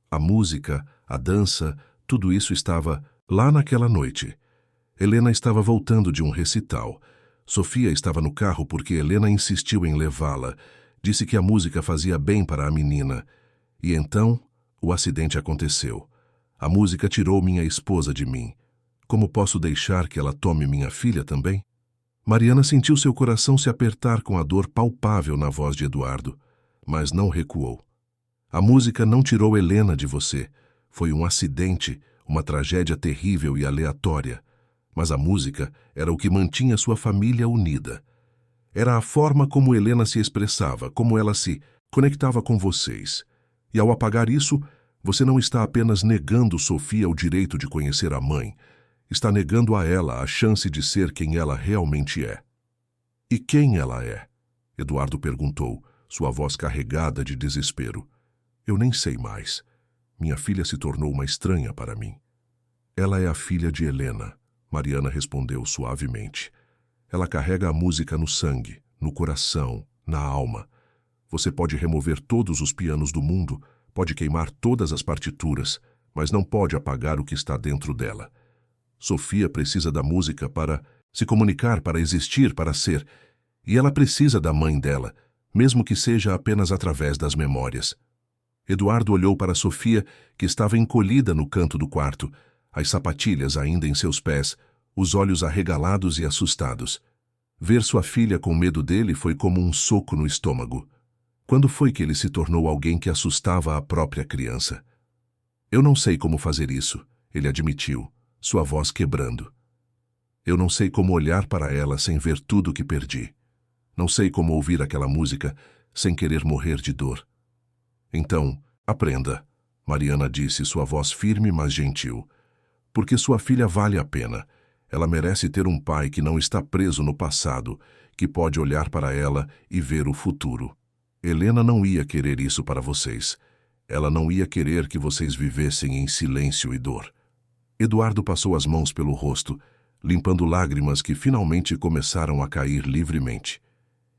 A música, a dança, tudo isso estava lá naquela noite. Helena estava voltando de um recital. Sofia estava no carro porque Helena insistiu em levá-la. Disse que a música fazia bem para a menina. E então, o acidente aconteceu. A música tirou minha esposa de mim. Como posso deixar que ela tome minha filha também? Mariana sentiu seu coração se apertar com a dor palpável na voz de Eduardo, mas não recuou. "A música não tirou Helena de você. Foi um acidente, uma tragédia terrível e aleatória. Mas a música era o que mantinha sua família unida. Era a forma como Helena se expressava, como ela se conectava com vocês. E ao apagar isso, você não está apenas negando Sofia o direito de conhecer a mãe, está negando a ela a chance de ser quem ela realmente é." "E quem ela é?" Eduardo perguntou, sua voz carregada de desespero. "Eu nem sei mais. Minha filha se tornou uma estranha para mim." "Ela é a filha de Helena", Mariana respondeu suavemente. "Ela carrega a música no sangue, no coração, na alma. Você pode remover todos os pianos do mundo, pode queimar todas as partituras, mas não pode apagar o que está dentro dela. Sofia precisa da música para se comunicar, para existir, para ser. E ela precisa da mãe dela, mesmo que seja apenas através das memórias." Eduardo olhou para Sofia, que estava encolhida no canto do quarto, as sapatilhas ainda em seus pés, os olhos arregalados e assustados. Ver sua filha com medo dele foi como um soco no estômago. Quando foi que ele se tornou alguém que assustava a própria criança? "Eu não sei como fazer isso", ele admitiu, sua voz quebrando. "Eu não sei como olhar para ela sem ver tudo o que perdi. Não sei como ouvir aquela música sem querer morrer de dor." "Então, aprenda", Mariana disse, sua voz firme mas gentil. "Porque sua filha vale a pena. Ela merece ter um pai que não está preso no passado, que pode olhar para ela e ver o futuro. Helena não ia querer isso para vocês. Ela não ia querer que vocês vivessem em silêncio e dor. Eduardo passou as mãos pelo rosto, limpando lágrimas que finalmente começaram a cair livremente.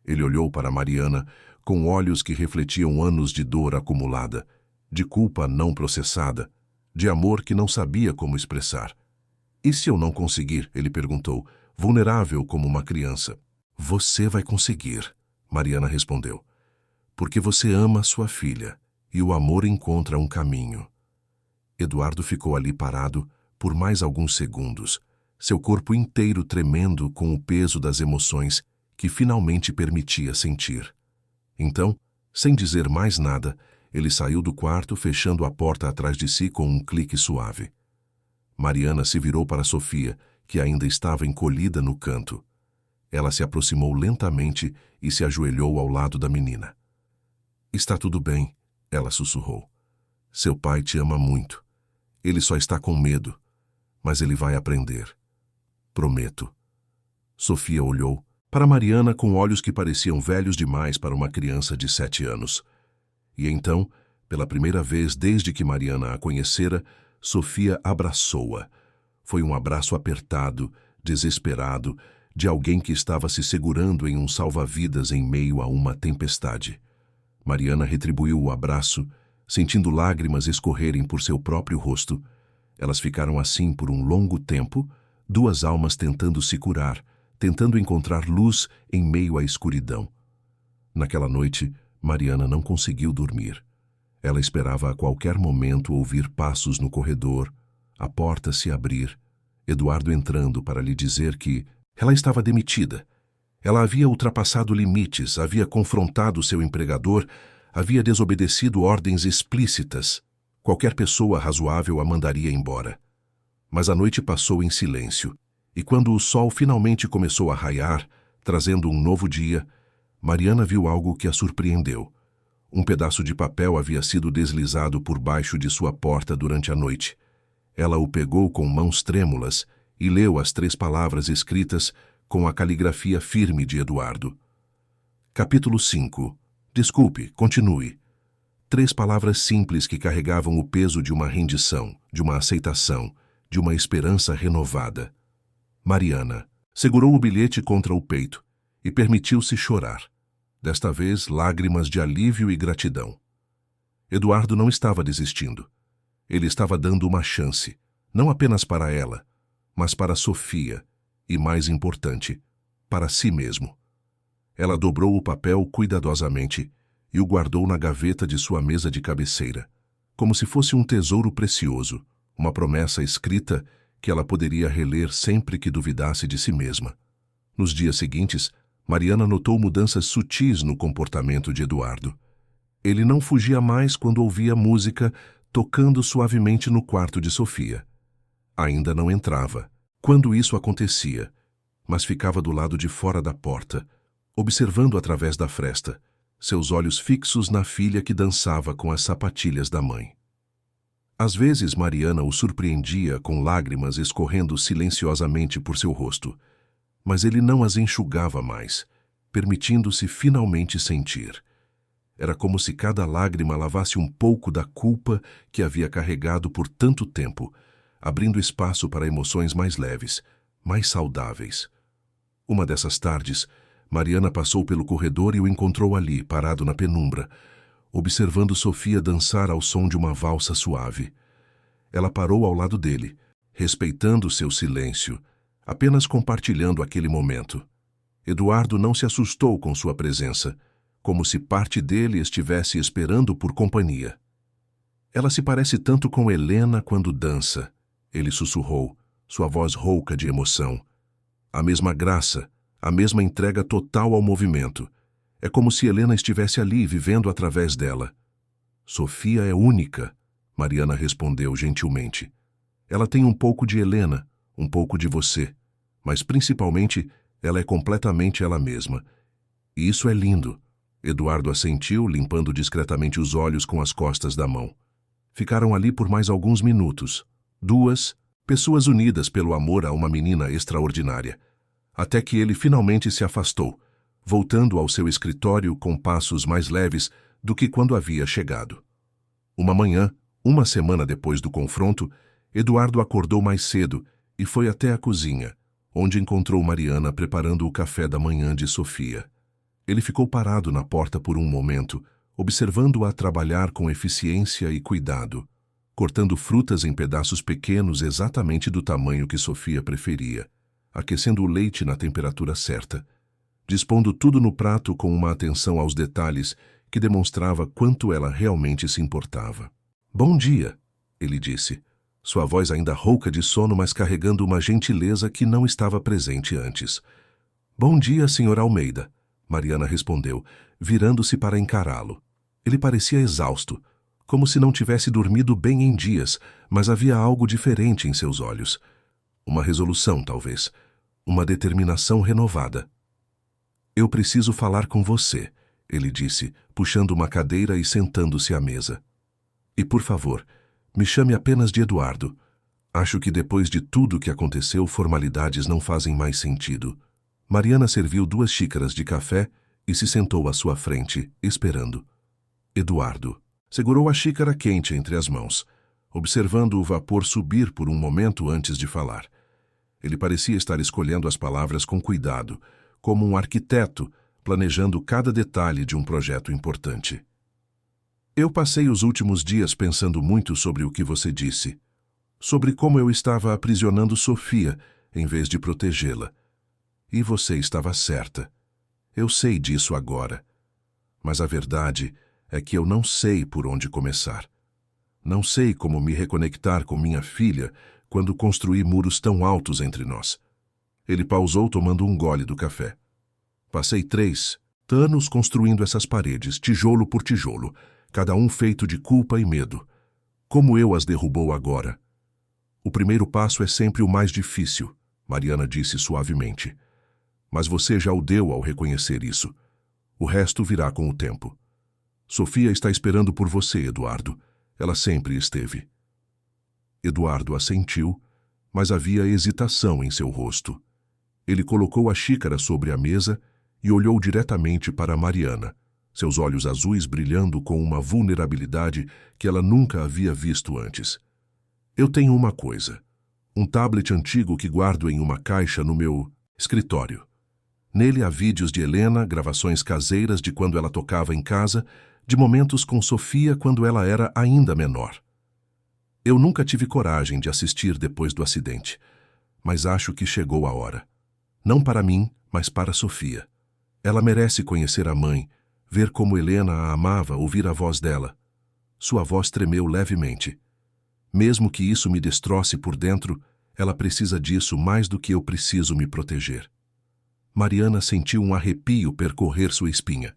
Ele olhou para Mariana com olhos que refletiam anos de dor acumulada, de culpa não processada, de amor que não sabia como expressar. "E se eu não conseguir?" ele perguntou, vulnerável como uma criança. "Você vai conseguir", Mariana respondeu. "Porque você ama sua filha, e o amor encontra um caminho." Eduardo ficou ali parado por mais alguns segundos, seu corpo inteiro tremendo com o peso das emoções que finalmente permitia sentir. Então, sem dizer mais nada, ele saiu do quarto, fechando a porta atrás de si com um clique suave. Mariana se virou para Sofia, que ainda estava encolhida no canto. Ela se aproximou lentamente e se ajoelhou ao lado da menina. "Está tudo bem", ela sussurrou. "Seu pai te ama muito. Ele só está com medo, mas ele vai aprender. Prometo." Sofia olhou para Mariana com olhos que pareciam velhos demais para uma criança de 7 anos. E então, pela primeira vez desde que Mariana a conhecera, Sofia abraçou-a. Foi um abraço apertado, desesperado, de alguém que estava se segurando em um salva-vidas em meio a uma tempestade. Mariana retribuiu o abraço, sentindo lágrimas escorrerem por seu próprio rosto. Elas ficaram assim por um longo tempo, duas almas tentando se curar, tentando encontrar luz em meio à escuridão. Naquela noite, Mariana não conseguiu dormir. Ela esperava a qualquer momento ouvir passos no corredor, a porta se abrir, Eduardo entrando para lhe dizer que ela estava demitida. Ela havia ultrapassado limites, havia confrontado seu empregador, havia desobedecido ordens explícitas. Qualquer pessoa razoável a mandaria embora. Mas a noite passou em silêncio, e quando o sol finalmente começou a raiar, trazendo um novo dia, Mariana viu algo que a surpreendeu. Um pedaço de papel havia sido deslizado por baixo de sua porta durante a noite. Ela o pegou com mãos trêmulas e leu as 3 palavras escritas com a caligrafia firme de Eduardo. Capítulo 5. Desculpe, continue. 3 palavras simples que carregavam o peso de uma rendição, de uma aceitação, de uma esperança renovada. Mariana segurou o bilhete contra o peito e permitiu-se chorar. Desta vez, lágrimas de alívio e gratidão. Eduardo não estava desistindo. Ele estava dando uma chance, não apenas para ela, mas para Sofia e, mais importante, para si mesmo. Ela dobrou o papel cuidadosamente e o guardou na gaveta de sua mesa de cabeceira, como se fosse um tesouro precioso, uma promessa escrita que ela poderia reler sempre que duvidasse de si mesma. Nos dias seguintes, Mariana notou mudanças sutis no comportamento de Eduardo. Ele não fugia mais quando ouvia música tocando suavemente no quarto de Sofia. Ainda não entrava, quando isso acontecia, mas ficava do lado de fora da porta, observando através da fresta, seus olhos fixos na filha que dançava com as sapatilhas da mãe. Às vezes Mariana o surpreendia com lágrimas escorrendo silenciosamente por seu rosto, mas ele não as enxugava mais, permitindo-se finalmente sentir. Era como se cada lágrima lavasse um pouco da culpa que havia carregado por tanto tempo, abrindo espaço para emoções mais leves, mais saudáveis. Uma dessas tardes, Mariana passou pelo corredor e o encontrou ali, parado na penumbra, observando Sofia dançar ao som de uma valsa suave. Ela parou ao lado dele, respeitando seu silêncio, apenas compartilhando aquele momento. Eduardo não se assustou com sua presença, como se parte dele estivesse esperando por companhia. "Ela se parece tanto com Helena quando dança", ele sussurrou, sua voz rouca de emoção. "A mesma graça, a mesma entrega total ao movimento. É como se Helena estivesse ali, vivendo através dela." "Sofia é única", Mariana respondeu gentilmente. "Ela tem um pouco de Helena, um pouco de você, mas principalmente ela é completamente ela mesma. E isso é lindo." Eduardo assentiu, limpando discretamente os olhos com as costas da mão. Ficaram ali por mais alguns minutos, 2, pessoas unidas pelo amor a uma menina extraordinária, até que ele finalmente se afastou, voltando ao seu escritório com passos mais leves do que quando havia chegado. Uma manhã, uma semana depois do confronto, Eduardo acordou mais cedo e foi até a cozinha, onde encontrou Mariana preparando o café da manhã de Sofia. Ele ficou parado na porta por um momento, observando-a trabalhar com eficiência e cuidado, cortando frutas em pedaços pequenos exatamente do tamanho que Sofia preferia, aquecendo o leite na temperatura certa, dispondo tudo no prato com uma atenção aos detalhes que demonstrava quanto ela realmente se importava. "Bom dia", ele disse, sua voz ainda rouca de sono, mas carregando uma gentileza que não estava presente antes. "Bom dia, Sr. Almeida", Mariana respondeu, virando-se para encará-lo. Ele parecia exausto, como se não tivesse dormido bem em dias, mas havia algo diferente em seus olhos. Uma resolução, talvez. Uma determinação renovada. "Eu preciso falar com você", ele disse, puxando uma cadeira e sentando-se à mesa. "E, por favor, me chame apenas de Eduardo. Acho que depois de tudo o que aconteceu, formalidades não fazem mais sentido." Mariana serviu 2 xícaras de café e se sentou à sua frente, esperando. Eduardo segurou a xícara quente entre as mãos, observando o vapor subir por um momento antes de falar. Ele parecia estar escolhendo as palavras com cuidado, como um arquiteto planejando cada detalhe de um projeto importante. "Eu passei os últimos dias pensando muito sobre o que você disse, sobre como eu estava aprisionando Sofia em vez de protegê-la. E você estava certa. Eu sei disso agora. Mas a verdade é que eu não sei por onde começar. Não sei como me reconectar com minha filha quando construí muros tão altos entre nós." Ele pausou tomando um gole do café. "Passei 3 anos construindo essas paredes, tijolo por tijolo, cada um feito de culpa e medo. Como eu as derrubou agora?" "O primeiro passo é sempre o mais difícil", Mariana disse suavemente. "Mas você já o deu ao reconhecer isso. O resto virá com o tempo. Sofia está esperando por você, Eduardo. Ela sempre esteve." Eduardo assentiu, mas havia hesitação em seu rosto. Ele colocou a xícara sobre a mesa e olhou diretamente para Mariana, seus olhos azuis brilhando com uma vulnerabilidade que ela nunca havia visto antes. "Eu tenho uma coisa. Um tablet antigo que guardo em uma caixa no meu escritório. Nele há vídeos de Helena, gravações caseiras de quando ela tocava em casa, de momentos com Sofia quando ela era ainda menor. Eu nunca tive coragem de assistir depois do acidente, mas acho que chegou a hora. Não para mim, mas para Sofia. Ela merece conhecer a mãe, ver como Helena a amava, ouvir a voz dela." Sua voz tremeu levemente. "Mesmo que isso me destroce por dentro, ela precisa disso mais do que eu preciso me proteger." Mariana sentiu um arrepio percorrer sua espinha.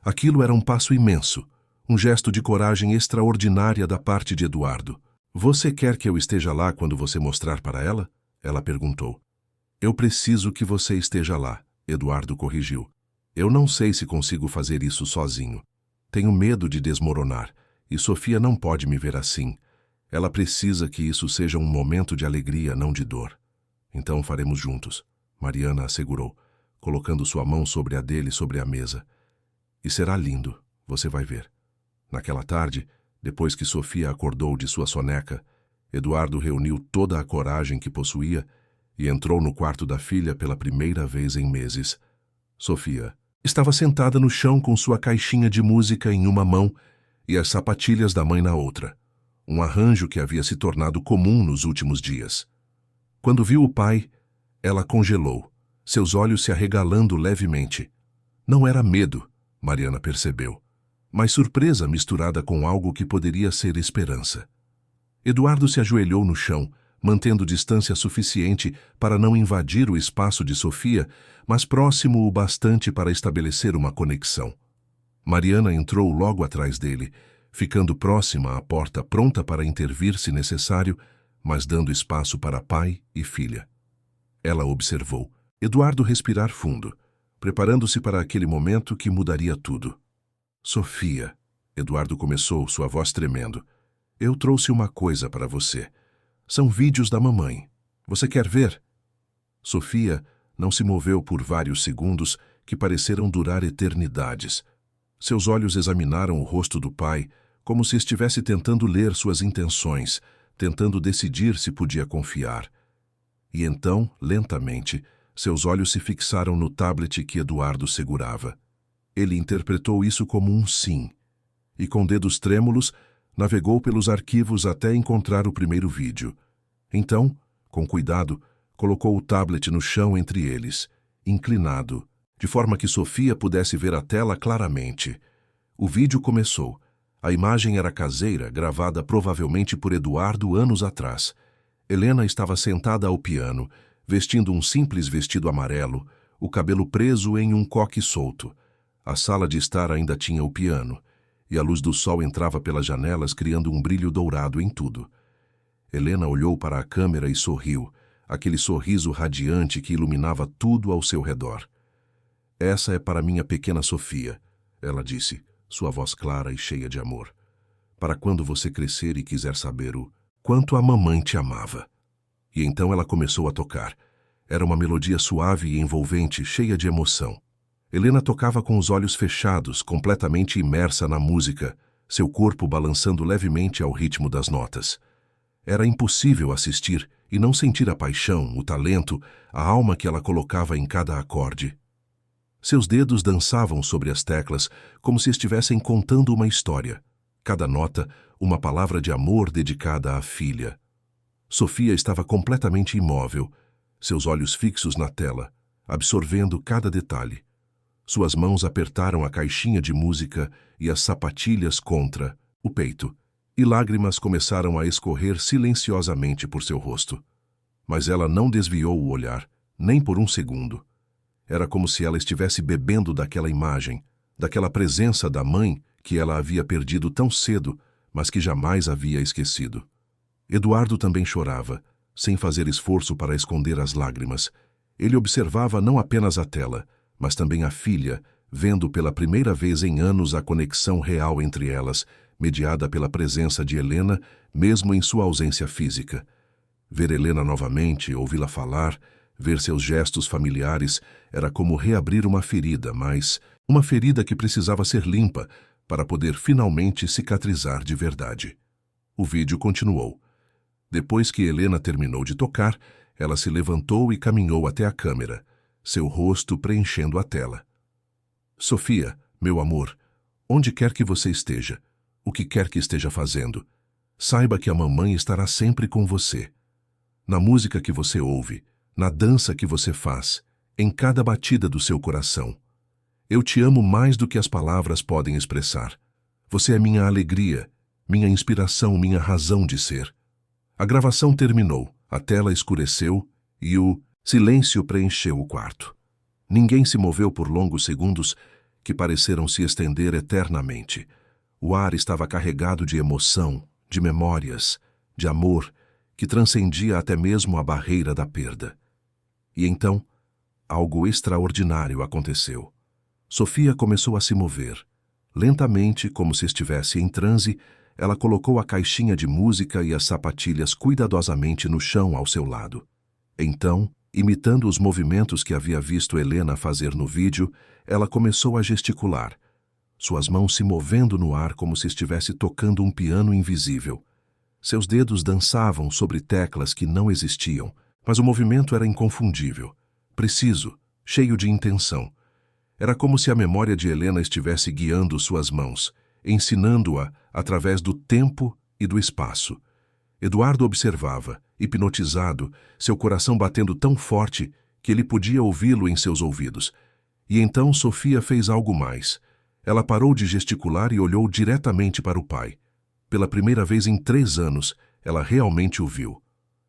Aquilo era um passo imenso, um gesto de coragem extraordinária da parte de Eduardo. "Você quer que eu esteja lá quando você mostrar para ela?" ela perguntou. "Eu preciso que você esteja lá", Eduardo corrigiu. "Eu não sei se consigo fazer isso sozinho. Tenho medo de desmoronar, e Sofia não pode me ver assim. Ela precisa que isso seja um momento de alegria, não de dor. Então faremos juntos", Mariana assegurou, colocando sua mão sobre a dele sobre a mesa. "E será lindo, você vai ver." Naquela tarde, depois que Sofia acordou de sua soneca, Eduardo reuniu toda a coragem que possuía e entrou no quarto da filha pela primeira vez em meses. Sofia estava sentada no chão com sua caixinha de música em uma mão e as sapatilhas da mãe na outra, um arranjo que havia se tornado comum nos últimos dias. Quando viu o pai, ela congelou, seus olhos se arregalando levemente. Não era medo, Mariana percebeu, mas surpresa misturada com algo que poderia ser esperança. Eduardo se ajoelhou no chão, mantendo distância suficiente para não invadir o espaço de Sofia, mas próximo o bastante para estabelecer uma conexão. Mariana entrou logo atrás dele, ficando próxima à porta pronta para intervir se necessário, mas dando espaço para pai e filha. Ela observou Eduardo respirar fundo, preparando-se para aquele momento que mudaria tudo. "Sofia", Eduardo começou, sua voz tremendo, "eu trouxe uma coisa para você. São vídeos da mamãe. Você quer ver? Sofia não se moveu por vários segundos que pareceram durar eternidades. Seus olhos examinaram o rosto do pai, como se estivesse tentando ler suas intenções, tentando decidir se podia confiar. E então, lentamente, seus olhos se fixaram no tablet que Eduardo segurava. Ele interpretou isso como um sim, e com dedos trêmulos, navegou pelos arquivos até encontrar o primeiro vídeo. Então, com cuidado, colocou o tablet no chão entre eles, inclinado, de forma que Sofia pudesse ver a tela claramente. O vídeo começou. A imagem era caseira, gravada provavelmente por Eduardo anos atrás. Helena estava sentada ao piano, vestindo um simples vestido amarelo, o cabelo preso em um coque solto. A sala de estar ainda tinha o piano, e a luz do sol entrava pelas janelas, criando um brilho dourado em tudo. Helena olhou para a câmera e sorriu, aquele sorriso radiante que iluminava tudo ao seu redor. Essa é para minha pequena Sofia, ela disse, sua voz clara e cheia de amor. Para quando você crescer e quiser saber o quanto a mamãe te amava. E então ela começou a tocar. Era uma melodia suave e envolvente, cheia de emoção. Helena tocava com os olhos fechados, completamente imersa na música, seu corpo balançando levemente ao ritmo das notas. Era impossível assistir e não sentir a paixão, o talento, a alma que ela colocava em cada acorde. Seus dedos dançavam sobre as teclas como se estivessem contando uma história. Cada nota, uma palavra de amor dedicada à filha. Sofia estava completamente imóvel, seus olhos fixos na tela, absorvendo cada detalhe. Suas mãos apertaram a caixinha de música e as sapatilhas contra o peito, e lágrimas começaram a escorrer silenciosamente por seu rosto. Mas ela não desviou o olhar, nem por um segundo. Era como se ela estivesse bebendo daquela imagem, daquela presença da mãe que ela havia perdido tão cedo, mas que jamais havia esquecido. Eduardo também chorava, sem fazer esforço para esconder as lágrimas. Ele observava não apenas a tela, mas também a filha, vendo pela primeira vez em anos a conexão real entre elas, mediada pela presença de Helena, mesmo em sua ausência física. Ver Helena novamente, ouvi-la falar, ver seus gestos familiares, era como reabrir uma ferida, mas uma ferida que precisava ser limpa para poder finalmente cicatrizar de verdade. O vídeo continuou. Depois que Helena terminou de tocar, ela se levantou e caminhou até a câmera, seu rosto preenchendo a tela. Sofia, meu amor, onde quer que você esteja, o que quer que esteja fazendo, saiba que a mamãe estará sempre com você. Na música que você ouve, na dança que você faz, em cada batida do seu coração. Eu te amo mais do que as palavras podem expressar. Você é minha alegria, minha inspiração, minha razão de ser. A gravação terminou, a tela escureceu e o silêncio preencheu o quarto. Ninguém se moveu por longos segundos que pareceram se estender eternamente. O ar estava carregado de emoção, de memórias, de amor, que transcendia até mesmo a barreira da perda. E então, algo extraordinário aconteceu. Sofia começou a se mover. Lentamente, como se estivesse em transe, ela colocou a caixinha de música e as sapatilhas cuidadosamente no chão ao seu lado. Então, imitando os movimentos que havia visto Helena fazer no vídeo, ela começou a gesticular, suas mãos se movendo no ar como se estivesse tocando um piano invisível. Seus dedos dançavam sobre teclas que não existiam, mas o movimento era inconfundível, preciso, cheio de intenção. Era como se a memória de Helena estivesse guiando suas mãos, ensinando-a através do tempo e do espaço. Eduardo observava, hipnotizado, seu coração batendo tão forte que ele podia ouvi-lo em seus ouvidos. E então Sofia fez algo mais. Ela parou de gesticular e olhou diretamente para o pai. Pela primeira vez em 3 anos, ela realmente o viu.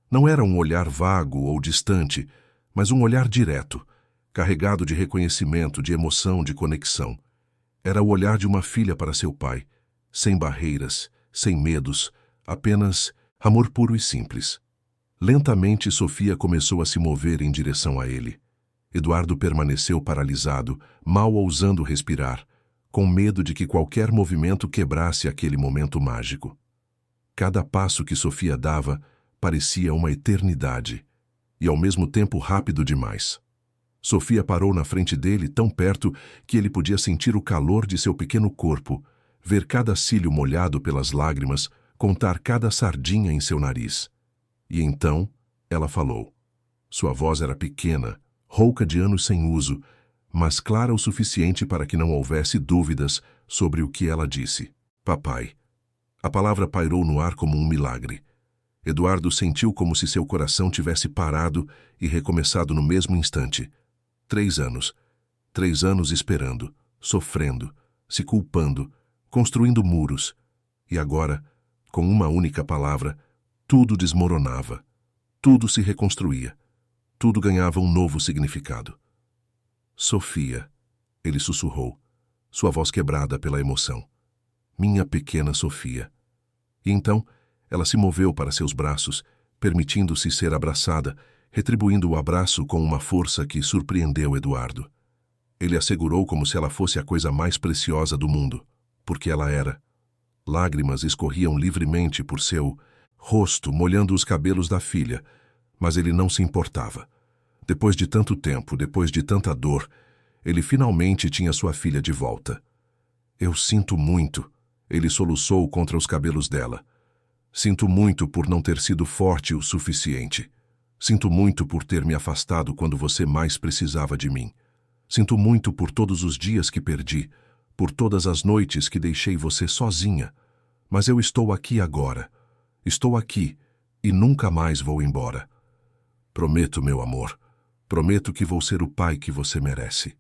Não era um olhar vago ou distante, mas um olhar direto, carregado de reconhecimento, de emoção, de conexão. Era o olhar de uma filha para seu pai, sem barreiras, sem medos, apenas amor puro e simples. Lentamente, Sofia começou a se mover em direção a ele. Eduardo permaneceu paralisado, mal ousando respirar, com medo de que qualquer movimento quebrasse aquele momento mágico. Cada passo que Sofia dava parecia uma eternidade, e ao mesmo tempo rápido demais. Sofia parou na frente dele tão perto que ele podia sentir o calor de seu pequeno corpo, ver cada cílio molhado pelas lágrimas, contar cada sardinha em seu nariz. E então ela falou. Sua voz era pequena, rouca de anos sem uso, mas clara o suficiente para que não houvesse dúvidas sobre o que ela disse. Papai. A palavra pairou no ar como um milagre. Eduardo sentiu como se seu coração tivesse parado e recomeçado no mesmo instante. 3 anos. 3 anos esperando, sofrendo, se culpando, construindo muros. E agora, com uma única palavra, tudo desmoronava. Tudo se reconstruía. Tudo ganhava um novo significado. Sofia, ele sussurrou, sua voz quebrada pela emoção. Minha pequena Sofia. E então, ela se moveu para seus braços, permitindo-se ser abraçada, retribuindo o abraço com uma força que surpreendeu Eduardo. Ele a segurou como se ela fosse a coisa mais preciosa do mundo, porque ela era. Lágrimas escorriam livremente por seu rosto, molhando os cabelos da filha, mas ele não se importava. Depois de tanto tempo, depois de tanta dor, ele finalmente tinha sua filha de volta. Eu sinto muito, ele soluçou contra os cabelos dela. Sinto muito por não ter sido forte o suficiente. Sinto muito por ter me afastado quando você mais precisava de mim. Sinto muito por todos os dias que perdi, por todas as noites que deixei você sozinha. Mas eu estou aqui agora. Estou aqui e nunca mais vou embora. Prometo, meu amor. Prometo que vou ser o pai que você merece.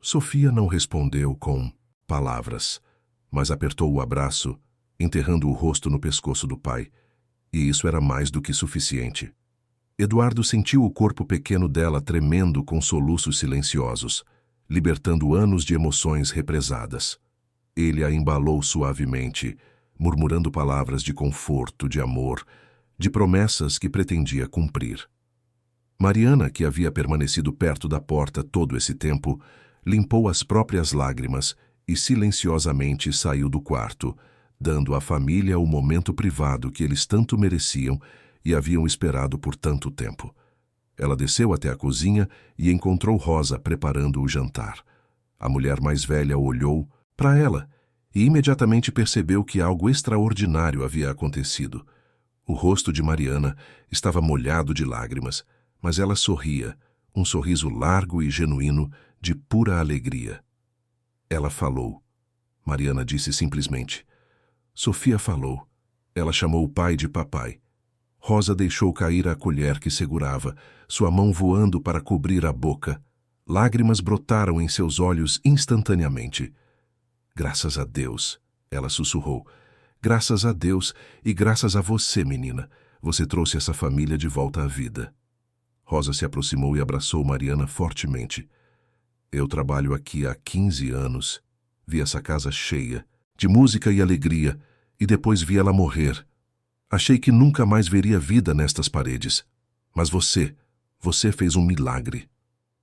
Sofia não respondeu com palavras, mas apertou o abraço, enterrando o rosto no pescoço do pai, e isso era mais do que suficiente. Eduardo sentiu o corpo pequeno dela tremendo com soluços silenciosos, libertando anos de emoções represadas. Ele a embalou suavemente, murmurando palavras de conforto, de amor, de promessas que pretendia cumprir. Mariana, que havia permanecido perto da porta todo esse tempo, limpou as próprias lágrimas e silenciosamente saiu do quarto, dando à família o momento privado que eles tanto mereciam e haviam esperado por tanto tempo. Ela desceu até a cozinha e encontrou Rosa preparando o jantar. A mulher mais velha olhou para ela e imediatamente percebeu que algo extraordinário havia acontecido. O rosto de Mariana estava molhado de lágrimas, mas ela sorria, um sorriso largo e genuíno de pura alegria. Ela falou. Mariana disse simplesmente. Sofia falou. Ela chamou o pai de papai. Rosa deixou cair a colher que segurava, sua mão voando para cobrir a boca. Lágrimas brotaram em seus olhos instantaneamente. Graças a Deus, ela sussurrou. Graças a Deus e graças a você, menina. Você trouxe essa família de volta à vida. Rosa se aproximou e abraçou Mariana fortemente. Eu trabalho aqui há 15 anos. Vi essa casa cheia, de música e alegria, e depois vi ela morrer. Achei que nunca mais veria vida nestas paredes. Mas você fez um milagre.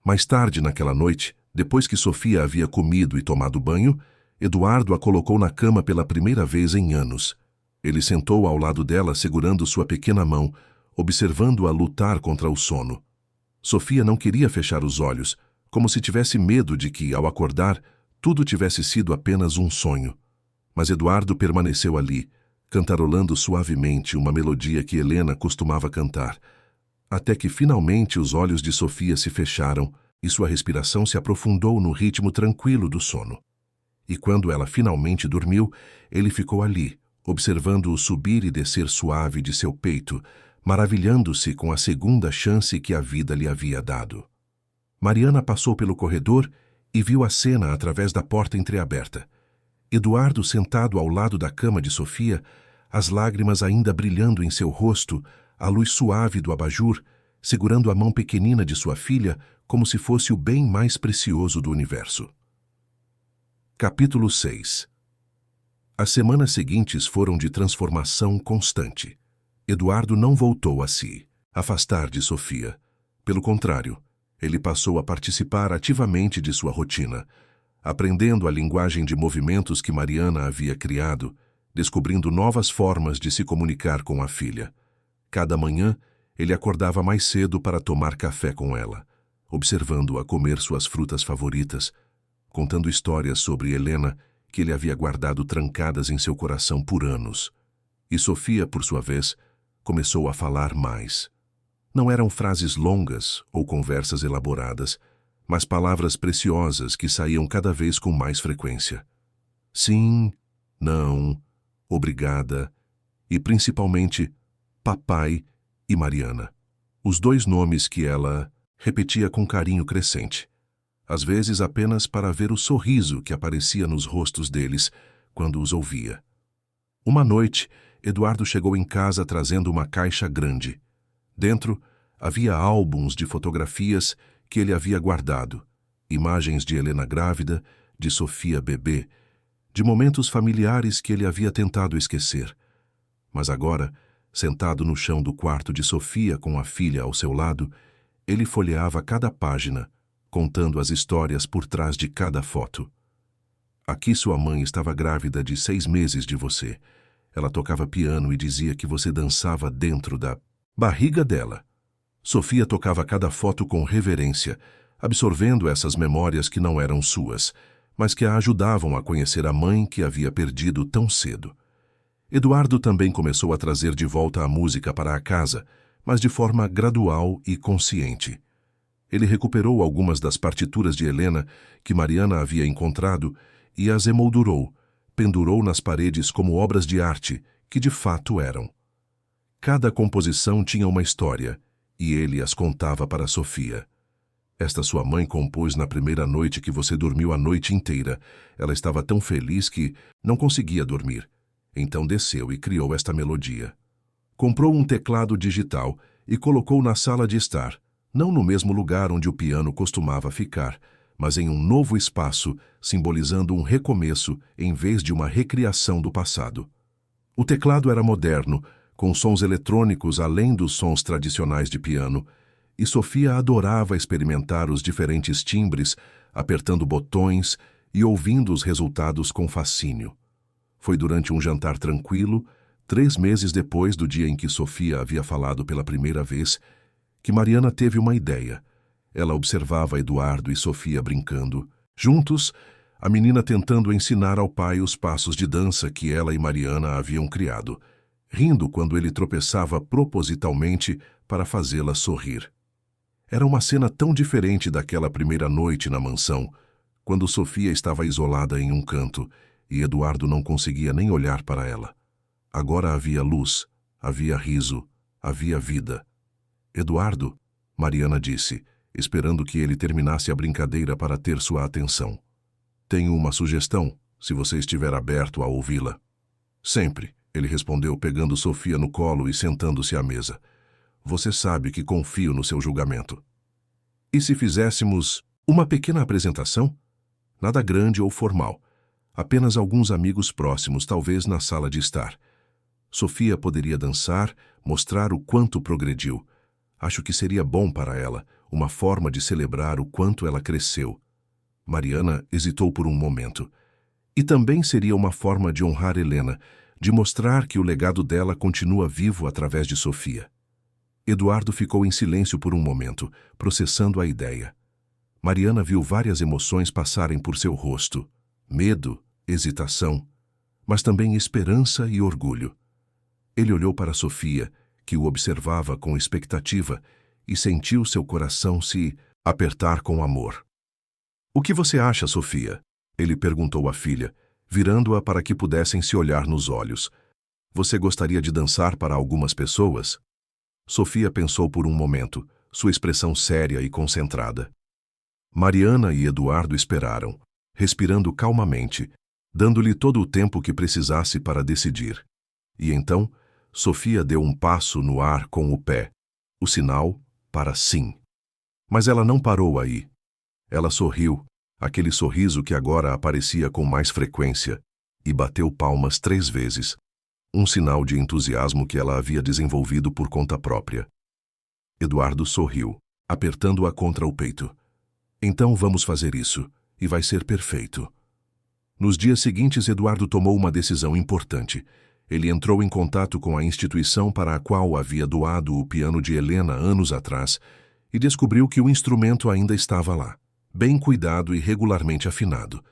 Mais tarde naquela noite, depois que Sofia havia comido e tomado banho, Eduardo a colocou na cama pela primeira vez em anos. Ele sentou ao lado dela segurando sua pequena mão, observando-a lutar contra o sono. Sofia não queria fechar os olhos, como se tivesse medo de que, ao acordar, tudo tivesse sido apenas um sonho. Mas Eduardo permaneceu ali, cantarolando suavemente uma melodia que Helena costumava cantar, até que finalmente os olhos de Sofia se fecharam e sua respiração se aprofundou no ritmo tranquilo do sono. E quando ela finalmente dormiu, ele ficou ali, observando-o subir e descer suave de seu peito, maravilhando-se com a segunda chance que a vida lhe havia dado. Mariana passou pelo corredor e viu a cena através da porta entreaberta. Eduardo sentado ao lado da cama de Sofia, as lágrimas ainda brilhando em seu rosto, a luz suave do abajur, segurando a mão pequenina de sua filha como se fosse o bem mais precioso do universo. Capítulo 6. As semanas seguintes foram de transformação constante. Eduardo não voltou a se afastar de Sofia. Pelo contrário, ele passou a participar ativamente de sua rotina, aprendendo a linguagem de movimentos que Mariana havia criado, descobrindo novas formas de se comunicar com a filha. Cada manhã, ele acordava mais cedo para tomar café com ela, observando-a comer suas frutas favoritas, contando histórias sobre Helena que ele havia guardado trancadas em seu coração por anos. E Sofia, por sua vez, começou a falar mais. Não eram frases longas ou conversas elaboradas, mas palavras preciosas que saíam cada vez com mais frequência. Sim, não, obrigada e, principalmente, papai e Mariana. Os dois nomes que ela repetia com carinho crescente, às vezes apenas para ver o sorriso que aparecia nos rostos deles quando os ouvia. Uma noite, Eduardo chegou em casa trazendo uma caixa grande. Dentro, havia álbuns de fotografias que ele havia guardado, imagens de Helena grávida, de Sofia bebê, de momentos familiares que ele havia tentado esquecer. Mas agora, sentado no chão do quarto de Sofia com a filha ao seu lado, ele folheava cada página, contando as histórias por trás de cada foto. Aqui sua mãe estava grávida de 6 meses de você. Ela tocava piano e dizia que você dançava dentro da barriga dela. Sofia tocava cada foto com reverência, absorvendo essas memórias que não eram suas, mas que a ajudavam a conhecer a mãe que havia perdido tão cedo. Eduardo também começou a trazer de volta a música para a casa, mas de forma gradual e consciente. Ele recuperou algumas das partituras de Helena que Mariana havia encontrado e as emoldurou, pendurou nas paredes como obras de arte, que de fato eram. Cada composição tinha uma história, e ele as contava para Sofia. Esta sua mãe compôs na primeira noite que você dormiu a noite inteira. Ela estava tão feliz que não conseguia dormir. Então desceu e criou esta melodia. Comprou um teclado digital e colocou na sala de estar, não no mesmo lugar onde o piano costumava ficar, mas em um novo espaço, simbolizando um recomeço em vez de uma recriação do passado. O teclado era moderno, com sons eletrônicos além dos sons tradicionais de piano, e Sofia adorava experimentar os diferentes timbres, apertando botões e ouvindo os resultados com fascínio. Foi durante um jantar tranquilo, 3 meses depois do dia em que Sofia havia falado pela primeira vez, que Mariana teve uma ideia. Ela observava Eduardo e Sofia brincando. Juntos, a menina tentando ensinar ao pai os passos de dança que ela e Mariana haviam criado, rindo quando ele tropeçava propositalmente para fazê-la sorrir. Era uma cena tão diferente daquela primeira noite na mansão, quando Sofia estava isolada em um canto e Eduardo não conseguia nem olhar para ela. Agora havia luz, havia riso, havia vida. Eduardo, Mariana disse, esperando que ele terminasse a brincadeira para ter sua atenção. Tenho uma sugestão, se você estiver aberto a ouvi-la. Sempre, ele respondeu pegando Sofia no colo e sentando-se à mesa. Você sabe que confio no seu julgamento. E se fizéssemos uma pequena apresentação? Nada grande ou formal. Apenas alguns amigos próximos, talvez na sala de estar. Sofia poderia dançar, mostrar o quanto progrediu. Acho que seria bom para ela, uma forma de celebrar o quanto ela cresceu. Mariana hesitou por um momento. E também seria uma forma de honrar Helena, de mostrar que o legado dela continua vivo através de Sofia. Eduardo ficou em silêncio por um momento, processando a ideia. Mariana viu várias emoções passarem por seu rosto. Medo, hesitação, mas também esperança e orgulho. Ele olhou para Sofia, que o observava com expectativa, e sentiu seu coração se apertar com amor. O que você acha, Sofia? Ele perguntou à filha, virando-a para que pudessem se olhar nos olhos. Você gostaria de dançar para algumas pessoas? Sofia pensou por um momento, sua expressão séria e concentrada. Mariana e Eduardo esperaram, respirando calmamente, dando-lhe todo o tempo que precisasse para decidir. E então, Sofia deu um passo no ar com o pé, o sinal para sim. Mas ela não parou aí. Ela sorriu, aquele sorriso que agora aparecia com mais frequência, e bateu palmas 3 vezes, um sinal de entusiasmo que ela havia desenvolvido por conta própria. Eduardo sorriu, apertando-a contra o peito. Então vamos fazer isso, e vai ser perfeito. Nos dias seguintes, Eduardo tomou uma decisão importante. Ele entrou em contato com a instituição para a qual havia doado o piano de Helena anos atrás e descobriu que o instrumento ainda estava lá, bem cuidado e regularmente afinado.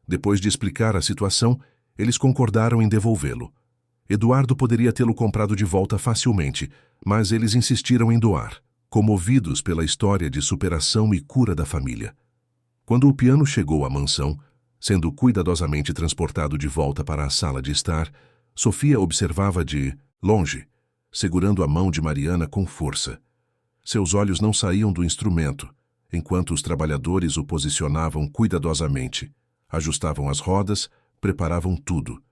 Depois de explicar a situação, eles concordaram em devolvê-lo. Eduardo poderia tê-lo comprado de volta facilmente, mas eles insistiram em doar, comovidos pela história de superação e cura da família. Quando o piano chegou à mansão, sendo cuidadosamente transportado de volta para a sala de estar, Sofia observava de longe, segurando a mão de Mariana com força. Seus olhos não saíam do instrumento, enquanto os trabalhadores o posicionavam cuidadosamente, ajustavam as rodas, preparavam tudo.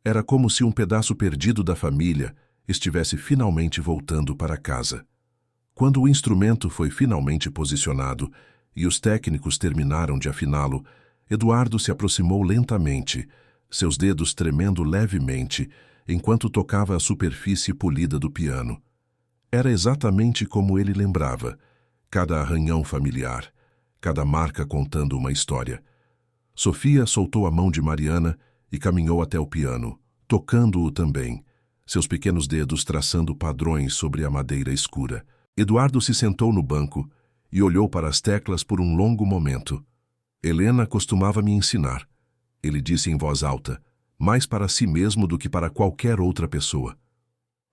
Era como se um pedaço perdido da família estivesse finalmente voltando para casa. Quando o instrumento foi finalmente posicionado e os técnicos terminaram de afiná-lo, Eduardo se aproximou lentamente, seus dedos tremendo levemente, enquanto tocava a superfície polida do piano. Era exatamente como ele lembrava, cada arranhão familiar, cada marca contando uma história. Sofia soltou a mão de Mariana e caminhou até o piano, tocando-o também, seus pequenos dedos traçando padrões sobre a madeira escura. Eduardo se sentou no banco e olhou para as teclas por um longo momento. Helena costumava me ensinar, ele disse em voz alta, mais para si mesmo do que para qualquer outra pessoa.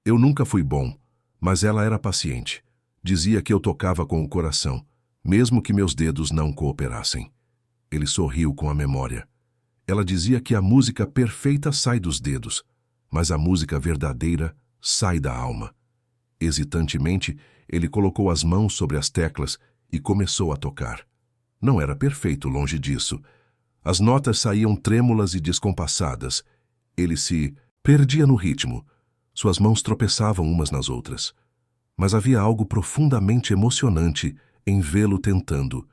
Eu nunca fui bom, mas ela era paciente. Dizia que eu tocava com o coração, mesmo que meus dedos não cooperassem. Ele sorriu com a memória. Ela dizia que a música perfeita sai dos dedos, mas a música verdadeira sai da alma. Hesitantemente, ele colocou as mãos sobre as teclas e começou a tocar. Não era perfeito, longe disso. As notas saíam trêmulas e descompassadas. Ele se perdia no ritmo. Suas mãos tropeçavam umas nas outras. Mas havia algo profundamente emocionante em vê-lo tentando,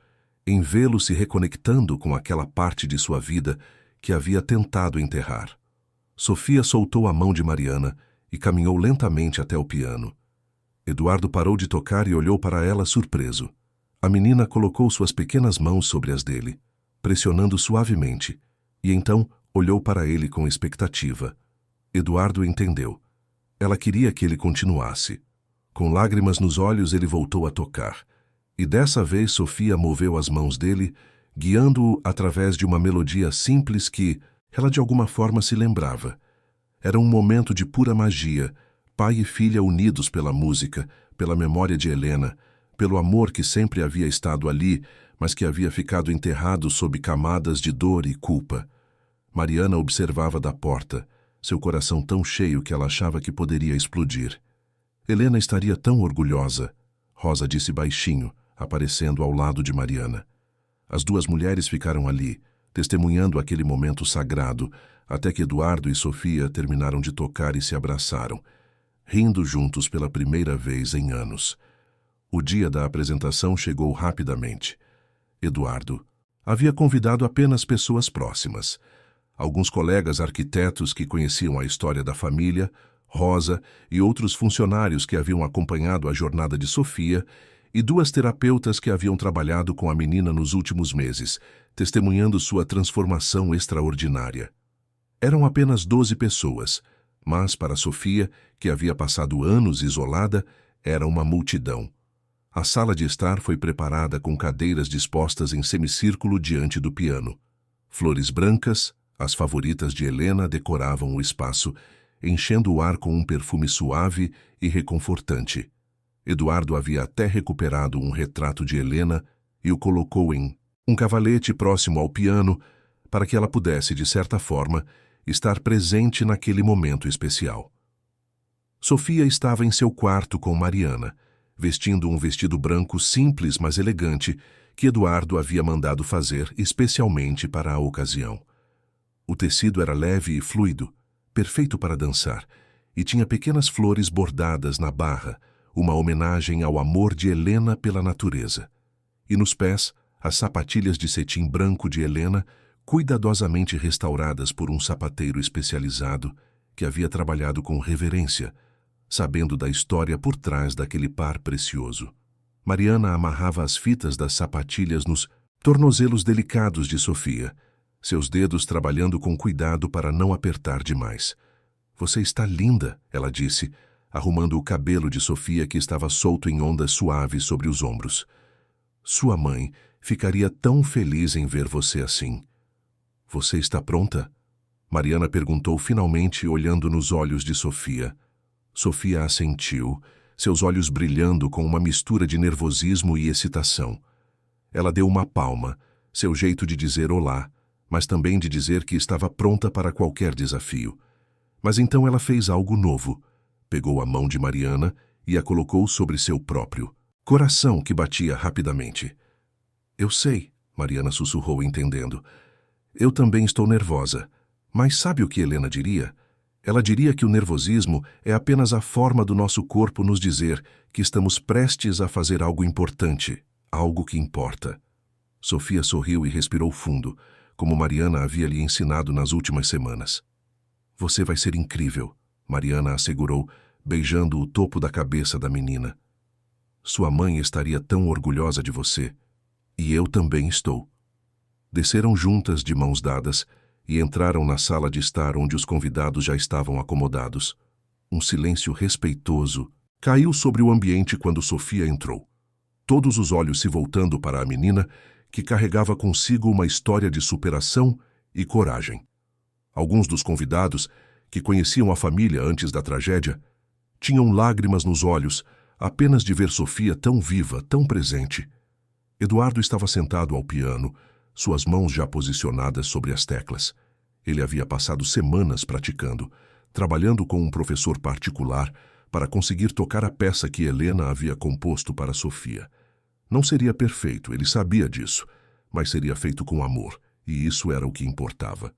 em vê-lo se reconectando com aquela parte de sua vida que havia tentado enterrar. Sofia soltou a mão de Mariana e caminhou lentamente até o piano. Eduardo parou de tocar e olhou para ela surpreso. A menina colocou suas pequenas mãos sobre as dele, pressionando suavemente, e então olhou para ele com expectativa. Eduardo entendeu. Ela queria que ele continuasse. Com lágrimas nos olhos, ele voltou a tocar. E dessa vez Sofia moveu as mãos dele, guiando-o através de uma melodia simples que ela de alguma forma se lembrava. Era um momento de pura magia, pai e filha unidos pela música, pela memória de Helena, pelo amor que sempre havia estado ali, mas que havia ficado enterrado sob camadas de dor e culpa. Mariana observava da porta, seu coração tão cheio que ela achava que poderia explodir. Helena estaria tão orgulhosa, Rosa disse baixinho, aparecendo ao lado de Mariana. As duas mulheres ficaram ali, testemunhando aquele momento sagrado, até que Eduardo e Sofia terminaram de tocar e se abraçaram, rindo juntos pela primeira vez em anos. O dia da apresentação chegou rapidamente. Eduardo havia convidado apenas pessoas próximas. Alguns colegas arquitetos que conheciam a história da família, Rosa e outros funcionários que haviam acompanhado a jornada de Sofia, e duas terapeutas que haviam trabalhado com a menina nos últimos meses, testemunhando sua transformação extraordinária. Eram apenas 12 pessoas, mas para Sofia, que havia passado anos isolada, era uma multidão. A sala de estar foi preparada com cadeiras dispostas em semicírculo diante do piano. Flores brancas, as favoritas de Helena, decoravam o espaço, enchendo o ar com um perfume suave e reconfortante. Eduardo havia até recuperado um retrato de Helena e o colocou em um cavalete próximo ao piano para que ela pudesse, de certa forma, estar presente naquele momento especial. Sofia estava em seu quarto com Mariana, vestindo um vestido branco simples, mas elegante, que Eduardo havia mandado fazer especialmente para a ocasião. O tecido era leve e fluido, perfeito para dançar, e tinha pequenas flores bordadas na barra, uma homenagem ao amor de Helena pela natureza. E nos pés, as sapatilhas de cetim branco de Helena, cuidadosamente restauradas por um sapateiro especializado que havia trabalhado com reverência, sabendo da história por trás daquele par precioso. Mariana amarrava as fitas das sapatilhas nos tornozelos delicados de Sofia, seus dedos trabalhando com cuidado para não apertar demais. Você está linda, ela disse, arrumando o cabelo de Sofia que estava solto em ondas suaves sobre os ombros. Sua mãe ficaria tão feliz em ver você assim. Você está pronta? Mariana perguntou finalmente, olhando nos olhos de Sofia. Sofia assentiu, seus olhos brilhando com uma mistura de nervosismo e excitação. Ela deu uma palma, seu jeito de dizer olá, mas também de dizer que estava pronta para qualquer desafio. Mas então ela fez algo novo. Pegou a mão de Mariana e a colocou sobre seu próprio coração, que batia rapidamente. Eu sei, Mariana sussurrou, entendendo. Eu também estou nervosa. Mas sabe o que Helena diria? Ela diria que o nervosismo é apenas a forma do nosso corpo nos dizer que estamos prestes a fazer algo importante, algo que importa. Sofia sorriu e respirou fundo, como Mariana havia lhe ensinado nas últimas semanas. Você vai ser incrível, Mariana assegurou, beijando o topo da cabeça da menina. Sua mãe estaria tão orgulhosa de você. E eu também estou. Desceram juntas de mãos dadas e entraram na sala de estar onde os convidados já estavam acomodados. Um silêncio respeitoso caiu sobre o ambiente quando Sofia entrou. Todos os olhos se voltando para a menina, que carregava consigo uma história de superação e coragem. Alguns dos convidados, que conheciam a família antes da tragédia, tinham lágrimas nos olhos apenas de ver Sofia tão viva, tão presente. Eduardo estava sentado ao piano, suas mãos já posicionadas sobre as teclas. Ele havia passado semanas praticando, trabalhando com um professor particular para conseguir tocar a peça que Helena havia composto para Sofia. Não seria perfeito, ele sabia disso, mas seria feito com amor, e isso era o que importava.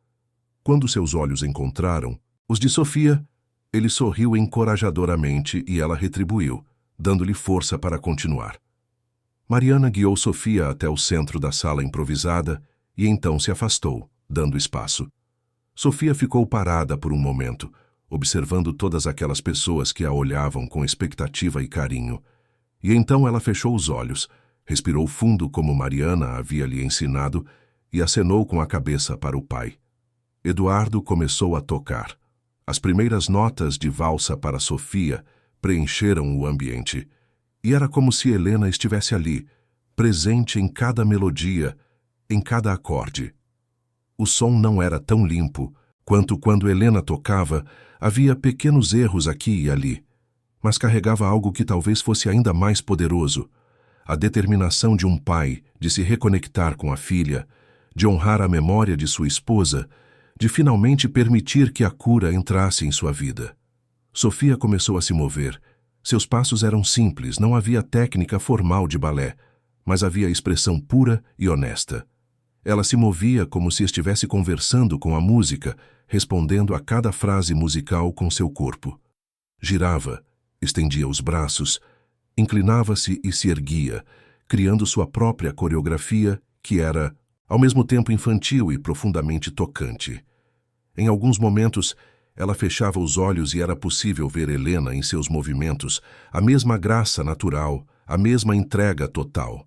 Quando seus olhos encontraram os de Sofia, ele sorriu encorajadoramente e ela retribuiu, dando-lhe força para continuar. Mariana guiou Sofia até o centro da sala improvisada e então se afastou, dando espaço. Sofia ficou parada por um momento, observando todas aquelas pessoas que a olhavam com expectativa e carinho. E então ela fechou os olhos, respirou fundo como Mariana havia lhe ensinado e acenou com a cabeça para o pai. Eduardo começou a tocar. As primeiras notas de valsa para Sofia preencheram o ambiente. E era como se Helena estivesse ali, presente em cada melodia, em cada acorde. O som não era tão limpo quanto quando Helena tocava, havia pequenos erros aqui e ali, mas carregava algo que talvez fosse ainda mais poderoso: a determinação de um pai de se reconectar com a filha, de honrar a memória de sua esposa, de finalmente permitir que a cura entrasse em sua vida. Sofia começou a se mover. Seus passos eram simples, não havia técnica formal de balé, mas havia expressão pura e honesta. Ela se movia como se estivesse conversando com a música, respondendo a cada frase musical com seu corpo. Girava, estendia os braços, inclinava-se e se erguia, criando sua própria coreografia, que era, ao mesmo tempo, infantil e profundamente tocante. Em alguns momentos, ela fechava os olhos e era possível ver Helena em seus movimentos, a mesma graça natural, a mesma entrega total.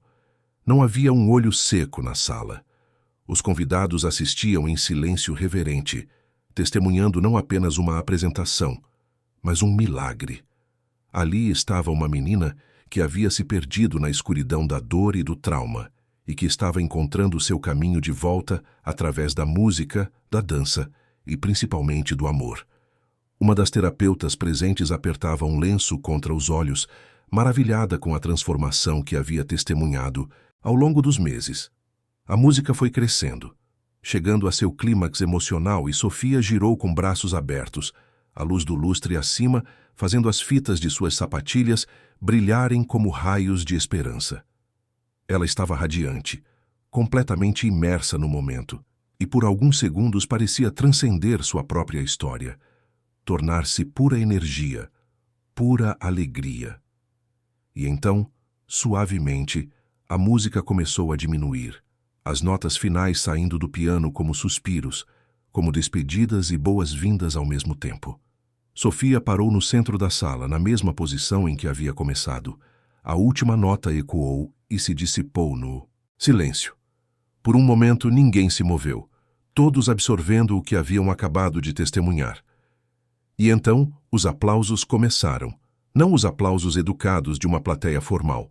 Não havia um olho seco na sala. Os convidados assistiam em silêncio reverente, testemunhando não apenas uma apresentação, mas um milagre. Ali estava uma menina que havia se perdido na escuridão da dor e do trauma, e que estava encontrando seu caminho de volta através da música, da dança e principalmente do amor. Uma das terapeutas presentes apertava um lenço contra os olhos, maravilhada com a transformação que havia testemunhado ao longo dos meses. A música foi crescendo, chegando a seu clímax emocional, e Sofia girou com braços abertos, a luz do lustre acima, fazendo as fitas de suas sapatilhas brilharem como raios de esperança. Ela estava radiante, completamente imersa no momento, e por alguns segundos parecia transcender sua própria história, tornar-se pura energia, pura alegria. E então, suavemente, a música começou a diminuir, as notas finais saindo do piano como suspiros, como despedidas e boas-vindas ao mesmo tempo. Sofia parou no centro da sala, na mesma posição em que havia começado. A última nota ecoou e se dissipou no silêncio. Por um momento ninguém se moveu, todos absorvendo o que haviam acabado de testemunhar. E então os aplausos começaram. Não os aplausos educados de uma plateia formal,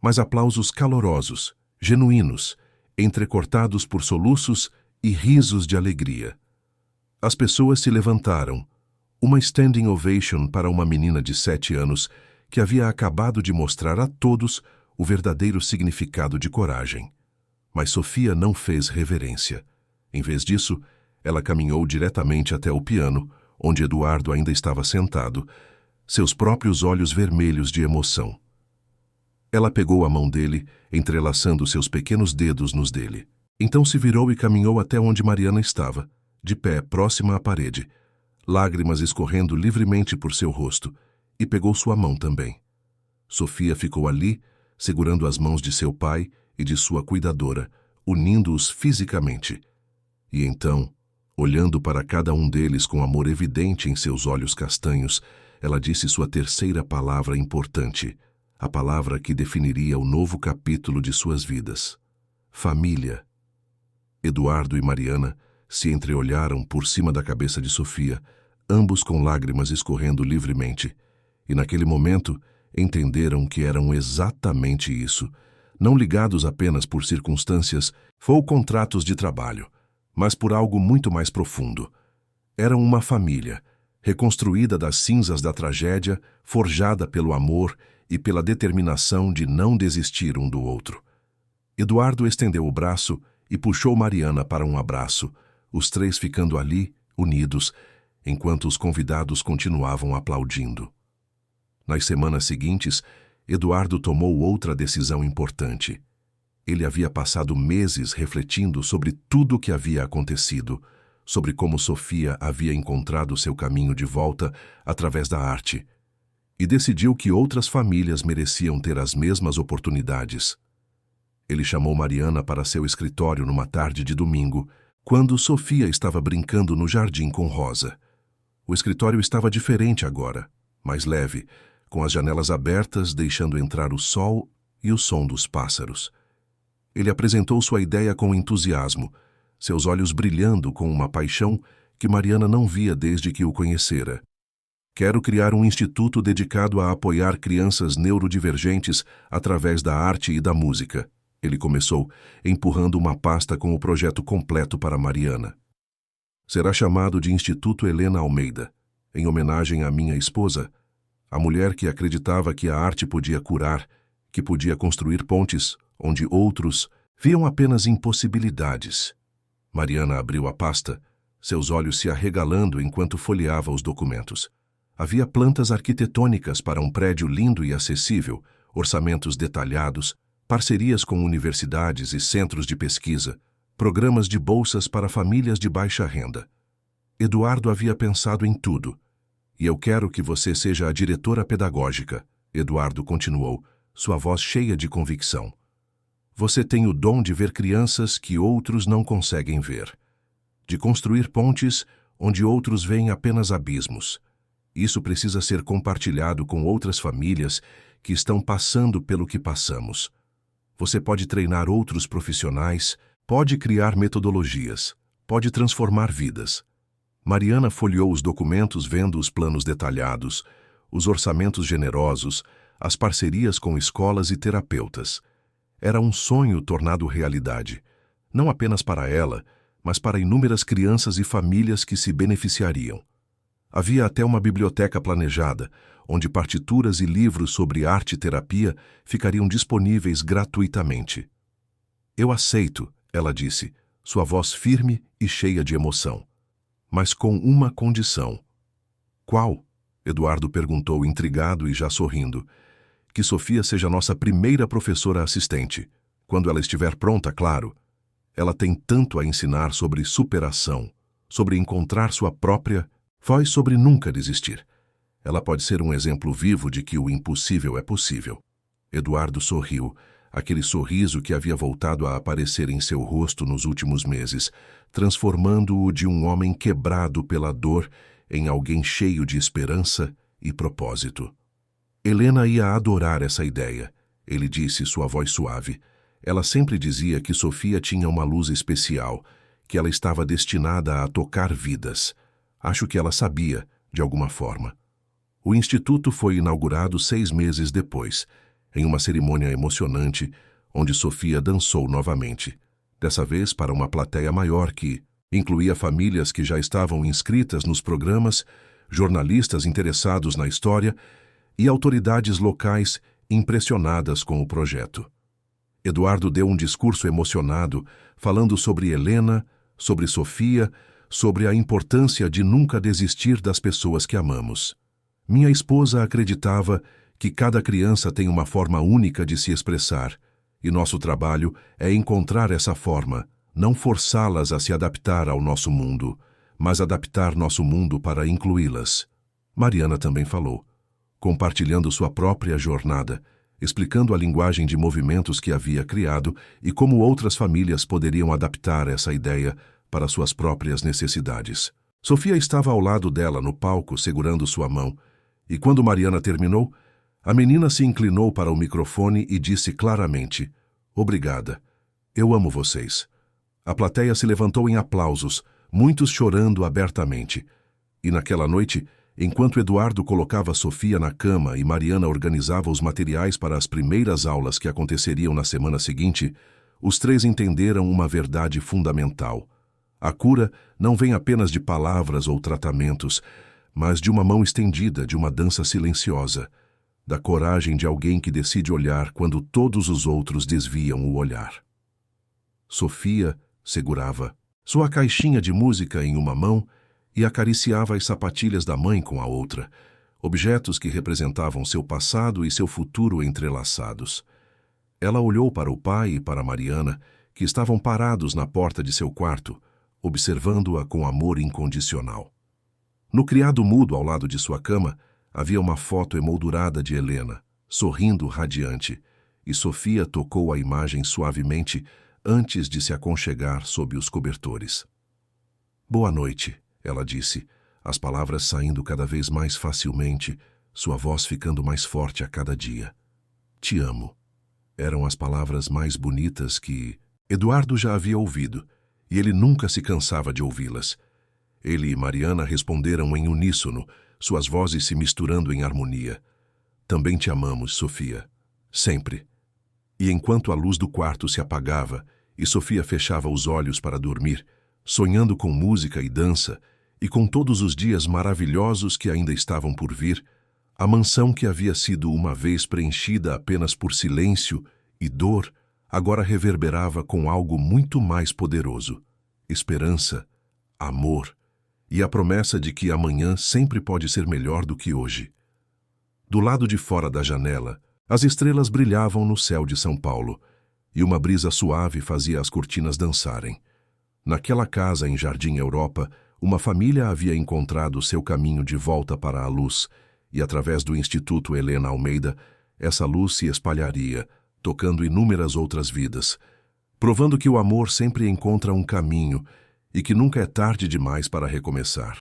mas aplausos calorosos, genuínos, entrecortados por soluços e risos de alegria. As pessoas se levantaram. Uma standing ovation para uma menina de 7 anos que havia acabado de mostrar a todos o verdadeiro significado de coragem. Mas Sofia não fez reverência. Em vez disso, ela caminhou diretamente até o piano, onde Eduardo ainda estava sentado, seus próprios olhos vermelhos de emoção. Ela pegou a mão dele, entrelaçando seus pequenos dedos nos dele. Então se virou e caminhou até onde Mariana estava, de pé, próxima à parede, lágrimas escorrendo livremente por seu rosto, e pegou sua mão também. Sofia ficou ali, segurando as mãos de seu pai e de sua cuidadora, unindo-os fisicamente. E então, olhando para cada um deles com amor evidente em seus olhos castanhos, ela disse sua terceira palavra importante, a palavra que definiria o novo capítulo de suas vidas: família. Eduardo e Mariana se entreolharam por cima da cabeça de Sofia, ambos com lágrimas escorrendo livremente, e naquele momento entenderam que eram exatamente isso, não ligados apenas por circunstâncias ou contratos de trabalho, mas por algo muito mais profundo. Eram uma família, reconstruída das cinzas da tragédia, forjada pelo amor e pela determinação de não desistir um do outro. Eduardo estendeu o braço e puxou Mariana para um abraço, os três ficando ali, unidos, enquanto os convidados continuavam aplaudindo. Nas semanas seguintes, Eduardo tomou outra decisão importante. Ele havia passado meses refletindo sobre tudo o que havia acontecido, sobre como Sofia havia encontrado seu caminho de volta através da arte, e decidiu que outras famílias mereciam ter as mesmas oportunidades. Ele chamou Mariana para seu escritório numa tarde de domingo, quando Sofia estava brincando no jardim com Rosa. O escritório estava diferente agora, mais leve, com as janelas abertas, deixando entrar o sol e o som dos pássaros. Ele apresentou sua ideia com entusiasmo, seus olhos brilhando com uma paixão que Mariana não via desde que o conhecera. Quero criar um instituto dedicado a apoiar crianças neurodivergentes através da arte e da música. Ele começou, empurrando uma pasta com o projeto completo para Mariana. Será chamado de Instituto Helena Almeida, em homenagem à minha esposa, a mulher que acreditava que a arte podia curar, que podia construir pontes, onde outros viam apenas impossibilidades. Mariana abriu a pasta, seus olhos se arregalando enquanto folheava os documentos. Havia plantas arquitetônicas para um prédio lindo e acessível, orçamentos detalhados, parcerias com universidades e centros de pesquisa, programas de bolsas para famílias de baixa renda. Eduardo havia pensado em tudo. E eu quero que você seja a diretora pedagógica, Eduardo continuou, sua voz cheia de convicção. Você tem o dom de ver crianças que outros não conseguem ver, de construir pontes onde outros veem apenas abismos. Isso precisa ser compartilhado com outras famílias que estão passando pelo que passamos. Você pode treinar outros profissionais, pode criar metodologias, pode transformar vidas. Mariana folheou os documentos vendo os planos detalhados, os orçamentos generosos, as parcerias com escolas e terapeutas. Era um sonho tornado realidade, não apenas para ela, mas para inúmeras crianças e famílias que se beneficiariam. Havia até uma biblioteca planejada, onde partituras e livros sobre arte e terapia ficariam disponíveis gratuitamente. Eu aceito, ela disse, sua voz firme e cheia de emoção. Mas com uma condição. Qual? Eduardo perguntou, intrigado e já sorrindo. Que Sofia seja nossa primeira professora assistente. Quando ela estiver pronta, claro. Ela tem tanto a ensinar sobre superação, sobre encontrar sua própria voz, sobre nunca desistir. Ela pode ser um exemplo vivo de que o impossível é possível. Eduardo sorriu, aquele sorriso que havia voltado a aparecer em seu rosto nos últimos meses, transformando-o de um homem quebrado pela dor em alguém cheio de esperança e propósito. Helena ia adorar essa ideia, ele disse, sua voz suave. Ela sempre dizia que Sofia tinha uma luz especial, que ela estava destinada a tocar vidas. Acho que ela sabia, de alguma forma. O instituto foi inaugurado 6 meses depois, em uma cerimônia emocionante, onde Sofia dançou novamente, dessa vez para uma plateia maior que incluía famílias que já estavam inscritas nos programas, jornalistas interessados na história e autoridades locais impressionadas com o projeto. Eduardo deu um discurso emocionado, falando sobre Helena, sobre Sofia, sobre a importância de nunca desistir das pessoas que amamos. Minha esposa acreditava que cada criança tem uma forma única de se expressar, e nosso trabalho é encontrar essa forma, não forçá-las a se adaptar ao nosso mundo, mas adaptar nosso mundo para incluí-las. Mariana também falou, compartilhando sua própria jornada, explicando a linguagem de movimentos que havia criado e como outras famílias poderiam adaptar essa ideia para suas próprias necessidades. Sofia estava ao lado dela no palco, segurando sua mão, e quando Mariana terminou, a menina se inclinou para o microfone e disse claramente: "Obrigada. Eu amo vocês." A plateia se levantou em aplausos, muitos chorando abertamente. E naquela noite, enquanto Eduardo colocava Sofia na cama e Mariana organizava os materiais para as primeiras aulas que aconteceriam na semana seguinte, os três entenderam uma verdade fundamental. A cura não vem apenas de palavras ou tratamentos, mas de uma mão estendida, de uma dança silenciosa, da coragem de alguém que decide olhar quando todos os outros desviam o olhar. Sofia segurava sua caixinha de música em uma mão e acariciava as sapatilhas da mãe com a outra, objetos que representavam seu passado e seu futuro entrelaçados. Ela olhou para o pai e para Mariana, que estavam parados na porta de seu quarto, observando-a com amor incondicional. No criado mudo ao lado de sua cama, havia uma foto emoldurada de Helena, sorrindo radiante, e Sofia tocou a imagem suavemente antes de se aconchegar sob os cobertores. "Boa noite", ela disse, as palavras saindo cada vez mais facilmente, sua voz ficando mais forte a cada dia. "Te amo." Eram as palavras mais bonitas que Eduardo já havia ouvido, e ele nunca se cansava de ouvi-las. Ele e Mariana responderam em uníssono, suas vozes se misturando em harmonia. "Também te amamos, Sofia. Sempre." E enquanto a luz do quarto se apagava e Sofia fechava os olhos para dormir, sonhando com música e dança, e com todos os dias maravilhosos que ainda estavam por vir, a mansão que havia sido uma vez preenchida apenas por silêncio e dor, agora reverberava com algo muito mais poderoso: esperança, amor e a promessa de que amanhã sempre pode ser melhor do que hoje. Do lado de fora da janela, as estrelas brilhavam no céu de São Paulo, e uma brisa suave fazia as cortinas dançarem. Naquela casa em Jardim Europa, uma família havia encontrado seu caminho de volta para a luz, e através do Instituto Helena Almeida, essa luz se espalharia, tocando inúmeras outras vidas, provando que o amor sempre encontra um caminho e que nunca é tarde demais para recomeçar.